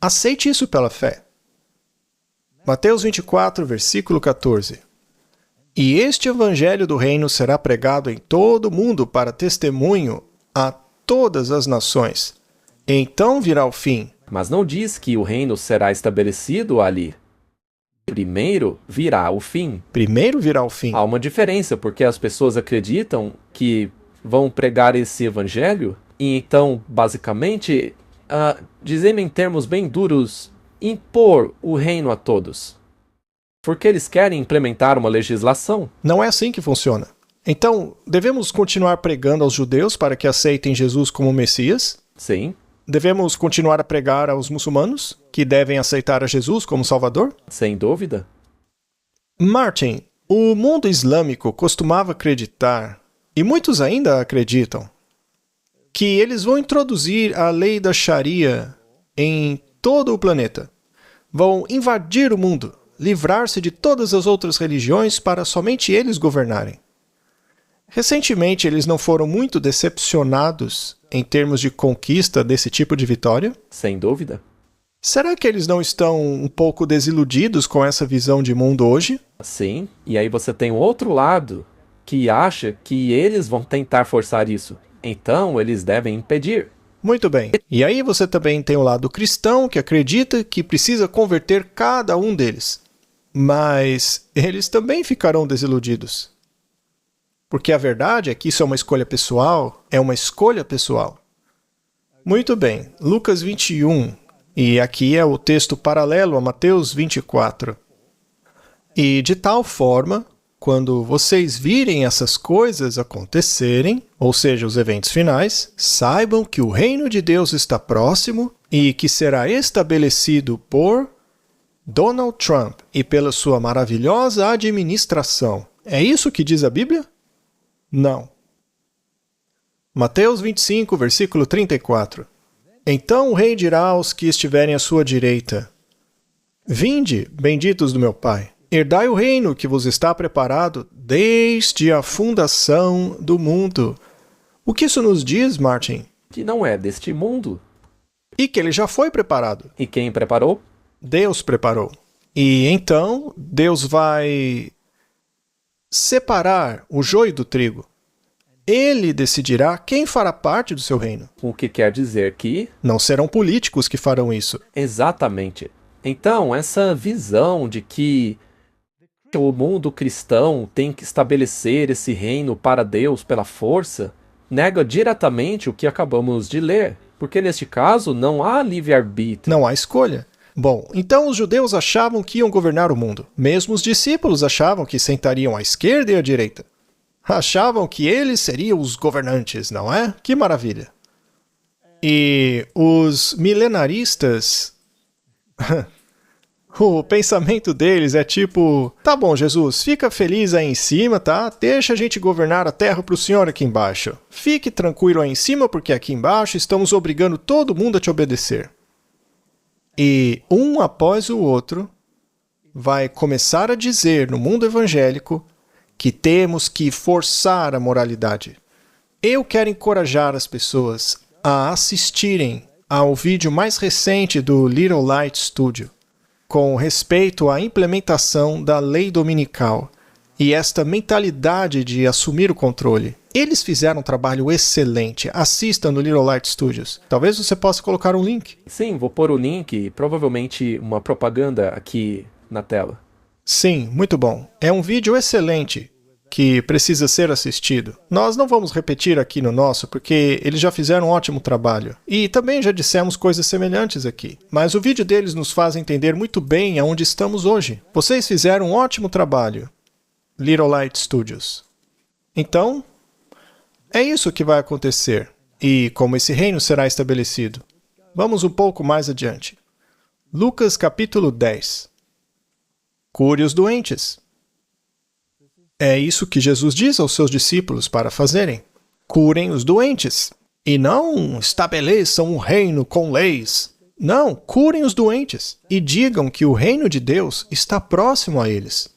Aceite isso pela fé. Mateus 24, versículo 14. E este evangelho do reino será pregado em todo o mundo para testemunho a todas as nações. Então virá o fim. Mas não diz que o reino será estabelecido ali. Primeiro virá o fim. Primeiro virá o fim. Há uma diferença, porque as pessoas acreditam que vão pregar esse evangelho e então, basicamente, dizendo em termos bem duros, impor o reino a todos. Porque eles querem implementar uma legislação. Não é assim que funciona. Então, devemos continuar pregando aos judeus para que aceitem Jesus como Messias? Sim, Devemos continuar a pregar aos muçulmanos, que devem aceitar a Jesus como Salvador? sem dúvida. Martin, o mundo islâmico costumava acreditar, e muitos ainda acreditam, que eles vão introduzir a lei da Sharia em todo o planeta. Vão invadir o mundo, livrar-se de todas as outras religiões para somente eles governarem. Recentemente, eles não foram muito decepcionados em termos de conquista desse tipo de vitória? Sem dúvida. Será que eles não estão um pouco desiludidos com essa visão de mundo hoje? Sim, e aí você tem o outro lado que acha que eles vão tentar forçar isso. Então, eles devem impedir. Muito bem. E aí você também tem o lado cristão que acredita que precisa converter cada um deles. Mas eles também ficarão desiludidos. Porque a verdade é que isso é uma escolha pessoal, Muito bem, Lucas 21, e aqui é o texto paralelo a Mateus 24. E de tal forma, quando vocês virem essas coisas acontecerem, ou seja, os eventos finais, saibam que o reino de Deus está próximo e que será estabelecido por Donald Trump e pela sua maravilhosa administração. É isso que diz a Bíblia? Não. Mateus 25, versículo 34. Então o rei dirá aos que estiverem à sua direita: Vinde, benditos do meu Pai, herdai o reino que vos está preparado desde a fundação do mundo. O que isso nos diz, Martin? Que não é deste mundo. E que ele já foi preparado. E quem preparou? Deus preparou. E então Deus vai separar o joio do trigo. Ele decidirá quem fará parte do seu reino. O que quer dizer que... Não serão políticos que farão isso. Exatamente. Então, essa visão de que o mundo cristão tem que estabelecer esse reino para Deus pela força, nega diretamente o que acabamos de ler. Porque neste caso não há livre-arbítrio. Não há escolha. Bom, então os judeus achavam que iam governar o mundo. Mesmo os discípulos achavam que sentariam à esquerda e à direita. Achavam que eles seriam os governantes, não é? Que maravilha. E os milenaristas... o pensamento deles é tipo... Tá bom, Jesus, fica feliz aí em cima, tá? Deixa a gente governar a terra pro senhor aqui embaixo. Fique tranquilo aí em cima, porque aqui embaixo estamos obrigando todo mundo a te obedecer. E um após o outro vai começar a dizer no mundo evangélico que temos que forçar a moralidade. Eu quero encorajar as pessoas a assistirem ao vídeo mais recente do Little Light Studio, com respeito à implementação da lei dominical e esta mentalidade de assumir o controle. Eles fizeram um trabalho excelente. Assista no Little Light Studios. Talvez você possa colocar um link. Sim, vou pôr o link e provavelmente uma propaganda aqui na tela. Sim, muito bom. É um vídeo excelente que precisa ser assistido. Nós não vamos repetir aqui no nosso, porque eles já fizeram um ótimo trabalho. E também já dissemos coisas semelhantes aqui. Mas o vídeo deles nos faz entender muito bem aonde estamos hoje. Vocês fizeram um ótimo trabalho. Little Light Studios. Então, é isso que vai acontecer. E como esse reino será estabelecido. Vamos um pouco mais adiante. Lucas capítulo 10. Cure os doentes. É isso que Jesus diz aos seus discípulos para fazerem. Curem os doentes. E não estabeleçam um reino com leis. Não, curem os doentes. E digam que o reino de Deus está próximo a eles.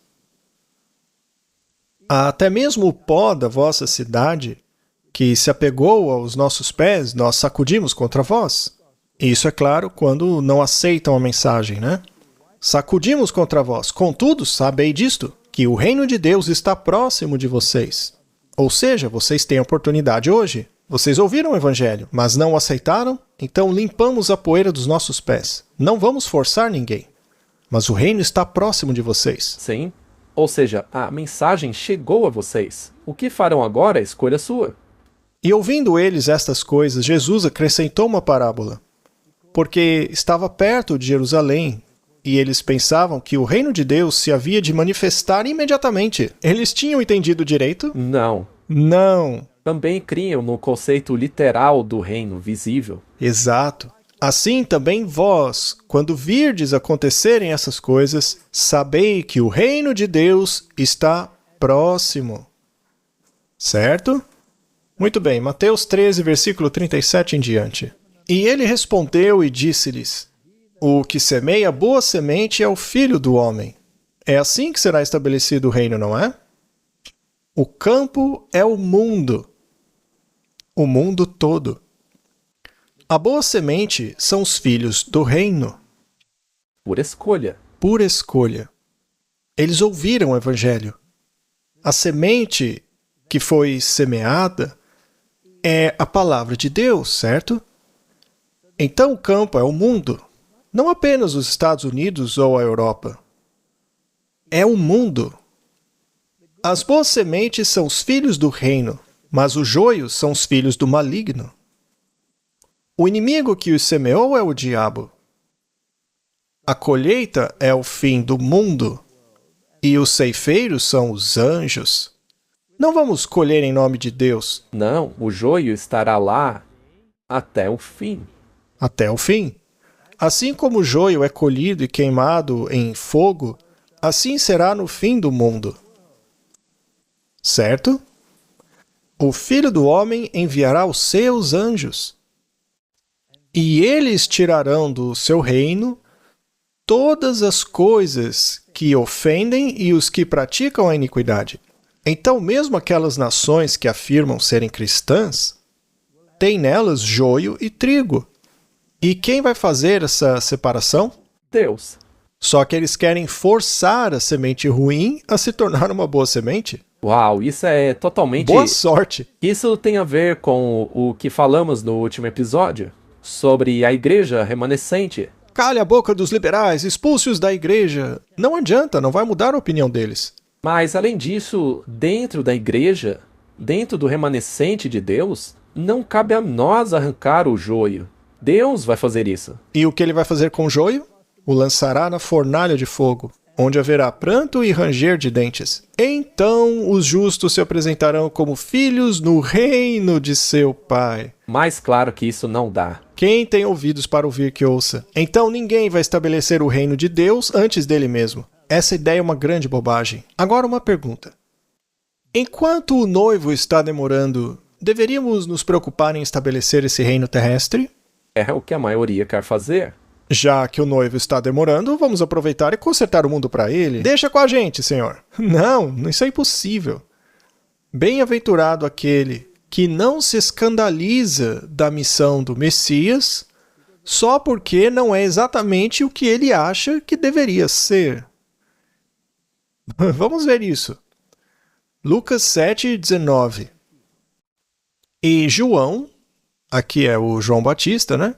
Até mesmo o pó da vossa cidade, que se apegou aos nossos pés, nós sacudimos contra vós. Isso é claro quando não aceitam a mensagem, né? Sacudimos contra vós. Contudo, sabei disto, que o reino de Deus está próximo de vocês. Ou seja, vocês têm a oportunidade hoje. Vocês ouviram o evangelho, mas não o aceitaram? Então limpamos a poeira dos nossos pés. Não vamos forçar ninguém. mas o reino está próximo de vocês. Sim. Ou seja, a mensagem chegou a vocês. O que farão agora é escolha sua. E ouvindo eles estas coisas, Jesus acrescentou uma parábola, porque estava perto de Jerusalém, e eles pensavam que o reino de Deus se havia de manifestar imediatamente. Eles tinham entendido direito? Não. Não. Também criam no conceito literal do reino visível. Exato. Assim também vós, quando virdes acontecerem essas coisas, sabei que o reino de Deus está próximo. Certo? Muito bem, Mateus 13, versículo 37 em diante. E ele respondeu e disse-lhes: O que semeia boa semente é o Filho do Homem. É assim que será estabelecido o reino, não é? O campo é o mundo todo. A boa semente são os filhos do reino. Por escolha. Por escolha. Eles ouviram o evangelho. A semente que foi semeada é a palavra de Deus, certo? Então o campo é o mundo, não apenas os Estados Unidos ou a Europa. É o mundo. As boas sementes são os filhos do reino, mas os joios são os filhos do maligno. O inimigo que os semeou é o diabo. A colheita é o fim do mundo, e os ceifeiros são os anjos. Não vamos colher em nome de Deus. Não, o joio estará lá até o fim. Até o fim. Assim como o joio é colhido e queimado em fogo, assim será no fim do mundo. Certo? O Filho do Homem enviará os seus anjos, e eles tirarão do seu reino todas as coisas que ofendem e os que praticam a iniquidade. Então, mesmo aquelas nações que afirmam serem cristãs, têm nelas joio e trigo. E quem vai fazer essa separação? Deus. Só que eles querem forçar a semente ruim a se tornar uma boa semente. Uau, isso é totalmente... Boa sorte! Isso tem a ver com o que falamos no último episódio, sobre a igreja remanescente. Cale a boca dos liberais, expulse-os da igreja. Não adianta, não vai mudar a opinião deles. Mas, além disso, dentro da igreja, dentro do remanescente de Deus, não cabe a nós arrancar o joio. Deus vai fazer isso. E o que ele vai fazer com o joio? O lançará na fornalha de fogo, onde haverá pranto e ranger de dentes. Então os justos se apresentarão como filhos no reino de seu Pai. Mais claro que isso não dá. Quem tem ouvidos para ouvir que ouça. Então ninguém vai estabelecer o reino de Deus antes dele mesmo. Essa ideia é uma grande bobagem. Agora uma pergunta. Enquanto o noivo está demorando, deveríamos nos preocupar em estabelecer esse reino terrestre? É o que a maioria quer fazer. Já que o noivo está demorando, vamos aproveitar e consertar o mundo para ele. Deixa com a gente, Senhor. Não, isso é impossível. Bem-aventurado aquele que não se escandaliza da missão do Messias só porque não é exatamente o que ele acha que deveria ser. Vamos ver isso. Lucas 7:19. E João, aqui é o João Batista, né?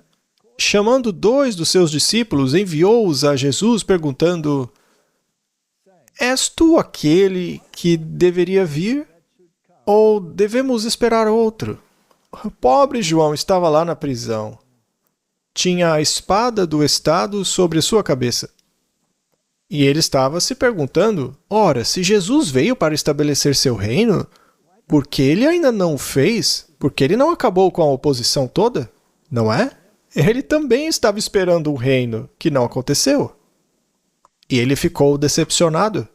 Chamando 2 dos seus discípulos, enviou-os a Jesus perguntando: És tu aquele que deveria vir? Ou devemos esperar outro? O pobre João estava lá na prisão. Tinha a espada do Estado sobre sua cabeça. E ele estava se perguntando: ora, se Jesus veio para estabelecer seu reino, por que ele ainda não o fez? Por que ele não acabou com a oposição toda? Não é? Ele também estava esperando um reino que não aconteceu. E ele ficou decepcionado.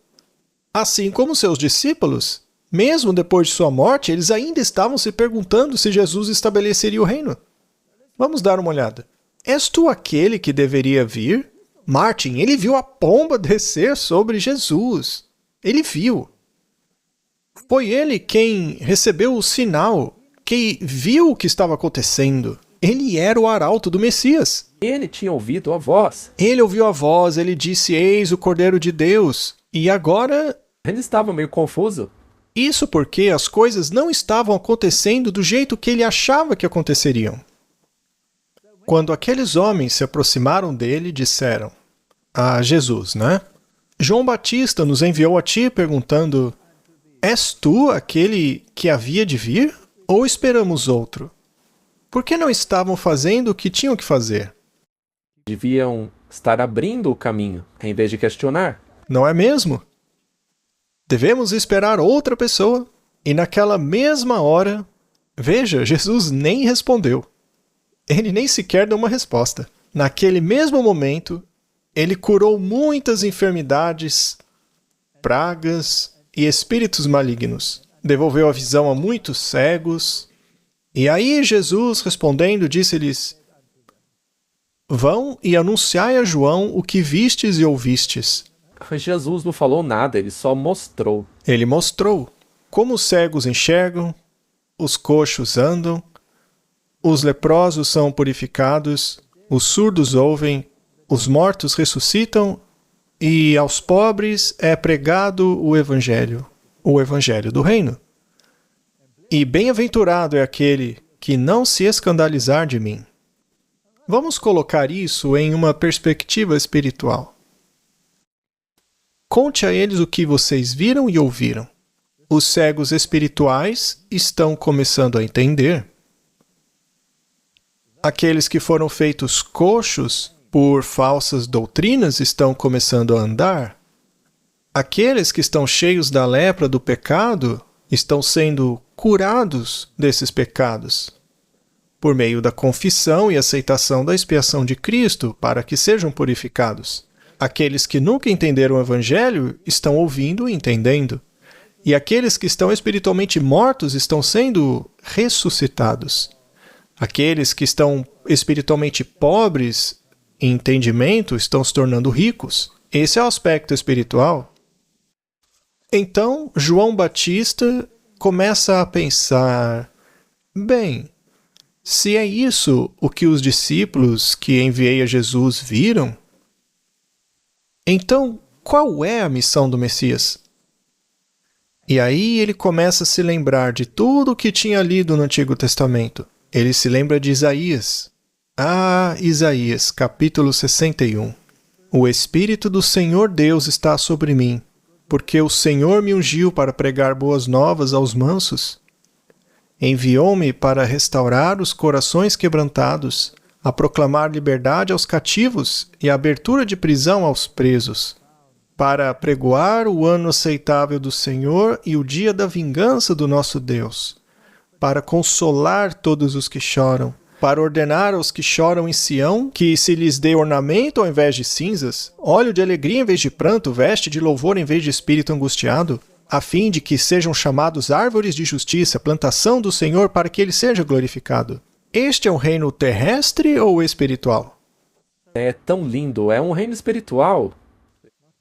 Assim como seus discípulos, mesmo depois de sua morte, eles ainda estavam se perguntando se Jesus estabeleceria o reino. Vamos dar uma olhada. És tu aquele que deveria vir? Martin, ele viu a pomba descer sobre Jesus. Ele viu. Foi ele quem recebeu o sinal, que viu o que estava acontecendo. Ele era o arauto do Messias. Ele tinha ouvido a voz. Ele ouviu a voz, ele disse: Eis o Cordeiro de Deus. E agora... Ele estava meio confuso. Isso porque as coisas não estavam acontecendo do jeito que ele achava que aconteceriam. Quando aqueles homens se aproximaram dele, disseram: a Jesus, né? João Batista nos enviou a ti perguntando: és tu aquele que havia de vir? Ou esperamos outro? Por que não estavam fazendo o que tinham que fazer? Deviam estar abrindo o caminho, em vez de questionar. Não é mesmo? Devemos esperar outra pessoa. E naquela mesma hora, veja, Jesus nem respondeu. Ele nem sequer deu uma resposta. Naquele mesmo momento, ele curou muitas enfermidades, pragas e espíritos malignos. Devolveu a visão a muitos cegos. E aí Jesus, respondendo, disse-lhes: vão e anunciai a João o que vistes e ouvistes. Jesus não falou nada, ele só mostrou. Ele mostrou como os cegos enxergam, os coxos andam, os leprosos são purificados, os surdos ouvem, os mortos ressuscitam e aos pobres é pregado o Evangelho do Reino. E bem-aventurado é aquele que não se escandalizar de mim. Vamos colocar isso em uma perspectiva espiritual. Conte a eles o que vocês viram e ouviram. Os cegos espirituais estão começando a entender. Aqueles que foram feitos coxos por falsas doutrinas estão começando a andar. Aqueles que estão cheios da lepra do pecado estão sendo curados desses pecados por meio da confissão e aceitação da expiação de Cristo para que sejam purificados. Aqueles que nunca entenderam o Evangelho estão ouvindo e entendendo. E aqueles que estão espiritualmente mortos estão sendo ressuscitados. Aqueles que estão espiritualmente pobres em entendimento estão se tornando ricos. Esse é o aspecto espiritual. Então, João Batista começa a pensar: bem, se é isso o que os discípulos que enviei a Jesus viram, então qual é a missão do Messias? E aí ele começa a se lembrar de tudo o que tinha lido no Antigo Testamento. Ele se lembra de Isaías. Isaías, capítulo 61. O Espírito do Senhor Deus está sobre mim, porque o Senhor me ungiu para pregar boas novas aos mansos. Enviou-me para restaurar os corações quebrantados, a proclamar liberdade aos cativos e a abertura de prisão aos presos, para apregoar o ano aceitável do Senhor e o dia da vingança do nosso Deus, para consolar todos os que choram, para ordenar aos que choram em Sião que se lhes dê ornamento ao invés de cinzas, óleo de alegria em vez de pranto, veste de louvor em vez de espírito angustiado, a fim de que sejam chamados árvores de justiça, plantação do Senhor, para que ele seja glorificado. Este é um reino terrestre ou espiritual? É tão lindo, é um reino espiritual.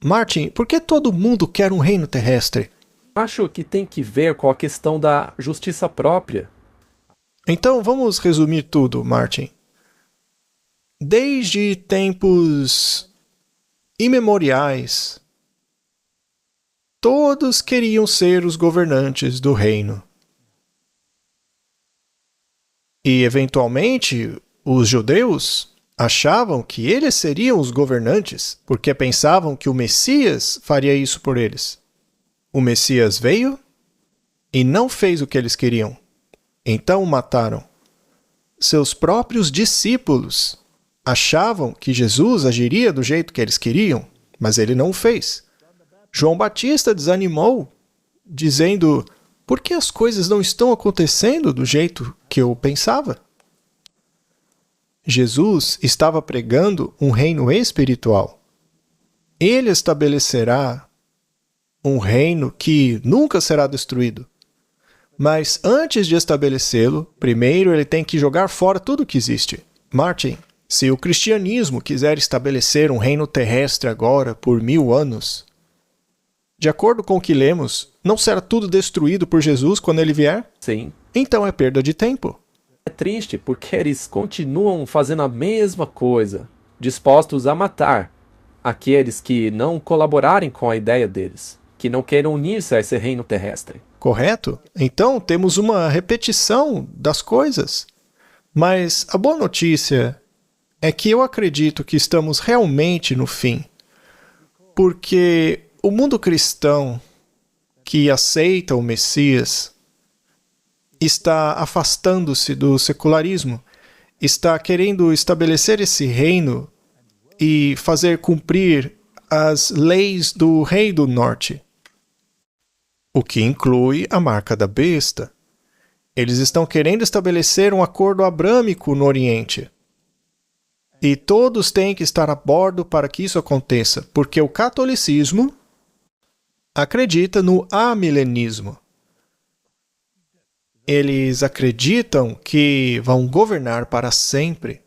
Martin, por que todo mundo quer um reino terrestre? Acho que tem que ver com a questão da justiça própria. Então vamos resumir tudo, Martin. Desde tempos imemoriais, todos queriam ser os governantes do reino. E, eventualmente, os judeus achavam que eles seriam os governantes, porque pensavam que o Messias faria isso por eles. O Messias veio e não fez o que eles queriam. Então o mataram. Seus próprios discípulos achavam que Jesus agiria do jeito que eles queriam, mas ele não o fez. João Batista desanimou, dizendo: por que as coisas não estão acontecendo do jeito que eu pensava? Jesus estava pregando um reino espiritual. Ele estabelecerá um reino que nunca será destruído. Mas antes de estabelecê-lo, primeiro ele tem que jogar fora tudo que existe. Martin, se o cristianismo quiser estabelecer um reino terrestre agora por 1000 anos, de acordo com o que lemos, não será tudo destruído por Jesus quando ele vier? Sim. Então é perda de tempo. É triste porque eles continuam fazendo a mesma coisa, dispostos a matar aqueles que não colaborarem com a ideia deles, que não queiram unir-se a esse reino terrestre. Correto? Então temos uma repetição das coisas. Mas a boa notícia é que eu acredito que estamos realmente no fim. Porque o mundo cristão que aceita o Messias está afastando-se do secularismo, está querendo estabelecer esse reino e fazer cumprir as leis do Rei do Norte, o que inclui a marca da besta. Eles estão querendo estabelecer um acordo abrâmico no Oriente. E todos têm que estar a bordo para que isso aconteça, porque o catolicismo acredita no amilenismo. Eles acreditam que vão governar para sempre.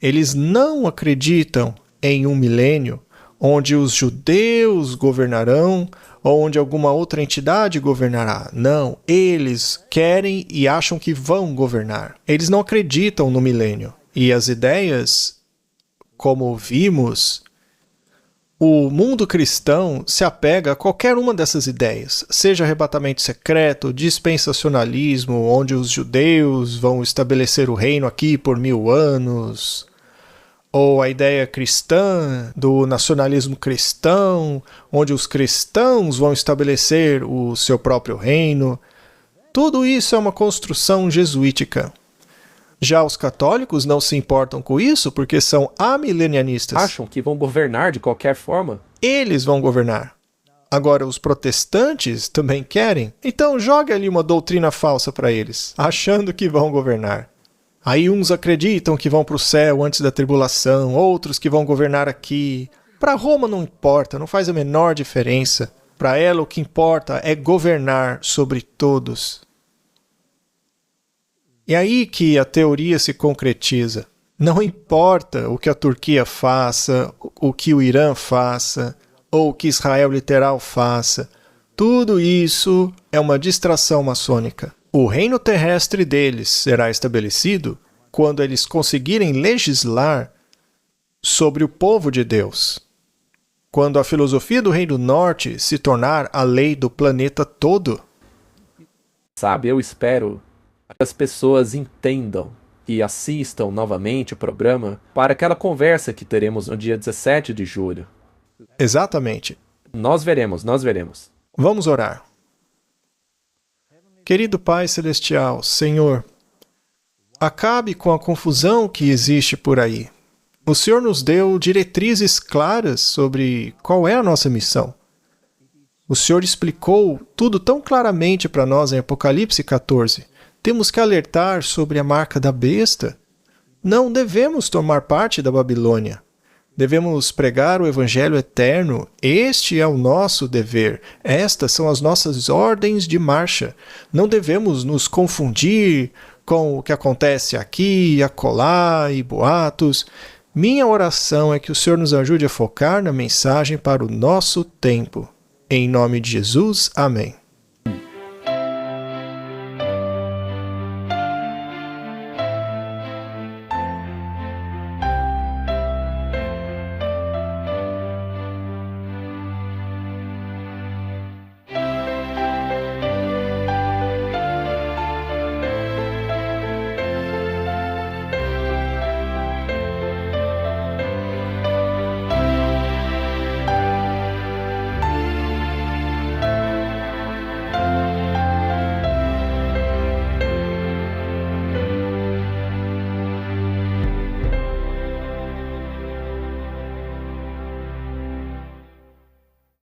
Eles não acreditam em um milênio onde os judeus governarão ou onde alguma outra entidade governará. Não, eles querem e acham que vão governar. Eles não acreditam no milênio. E as ideias, como vimos, o mundo cristão se apega a qualquer uma dessas ideias, seja arrebatamento secreto, dispensacionalismo, onde os judeus vão estabelecer o reino aqui por 1000 anos, ou a ideia cristã do nacionalismo cristão, onde os cristãos vão estabelecer o seu próprio reino. Tudo isso é uma construção jesuítica. Já os católicos não se importam com isso porque são amilenianistas. Acham que vão governar de qualquer forma? Eles vão governar. Agora, os protestantes também querem. Então, jogue ali uma doutrina falsa para eles, achando que vão governar. Aí uns acreditam que vão para o céu antes da tribulação, outros que vão governar aqui. Para Roma não importa, não faz a menor diferença. Para ela o que importa é governar sobre todos. E aí que a teoria se concretiza. Não importa o que a Turquia faça, o que o Irã faça, ou o que Israel literal faça. Tudo isso é uma distração maçônica. O reino terrestre deles será estabelecido quando eles conseguirem legislar sobre o povo de Deus. Quando a filosofia do Reino do Norte se tornar a lei do planeta todo. Sabe, eu espero que as pessoas entendam e assistam novamente o programa para aquela conversa que teremos no dia 17 de julho. Exatamente. Nós veremos. Vamos orar. Querido Pai Celestial, Senhor, acabe com a confusão que existe por aí. O Senhor nos deu diretrizes claras sobre qual é a nossa missão. O Senhor explicou tudo tão claramente para nós em Apocalipse 14. Temos que alertar sobre a marca da besta. Não devemos tomar parte da Babilônia. Devemos pregar o Evangelho eterno. Este é o nosso dever. Estas são as nossas ordens de marcha. Não devemos nos confundir com o que acontece aqui, acolá e boatos. Minha oração é que o Senhor nos ajude a focar na mensagem para o nosso tempo. Em nome de Jesus, amém.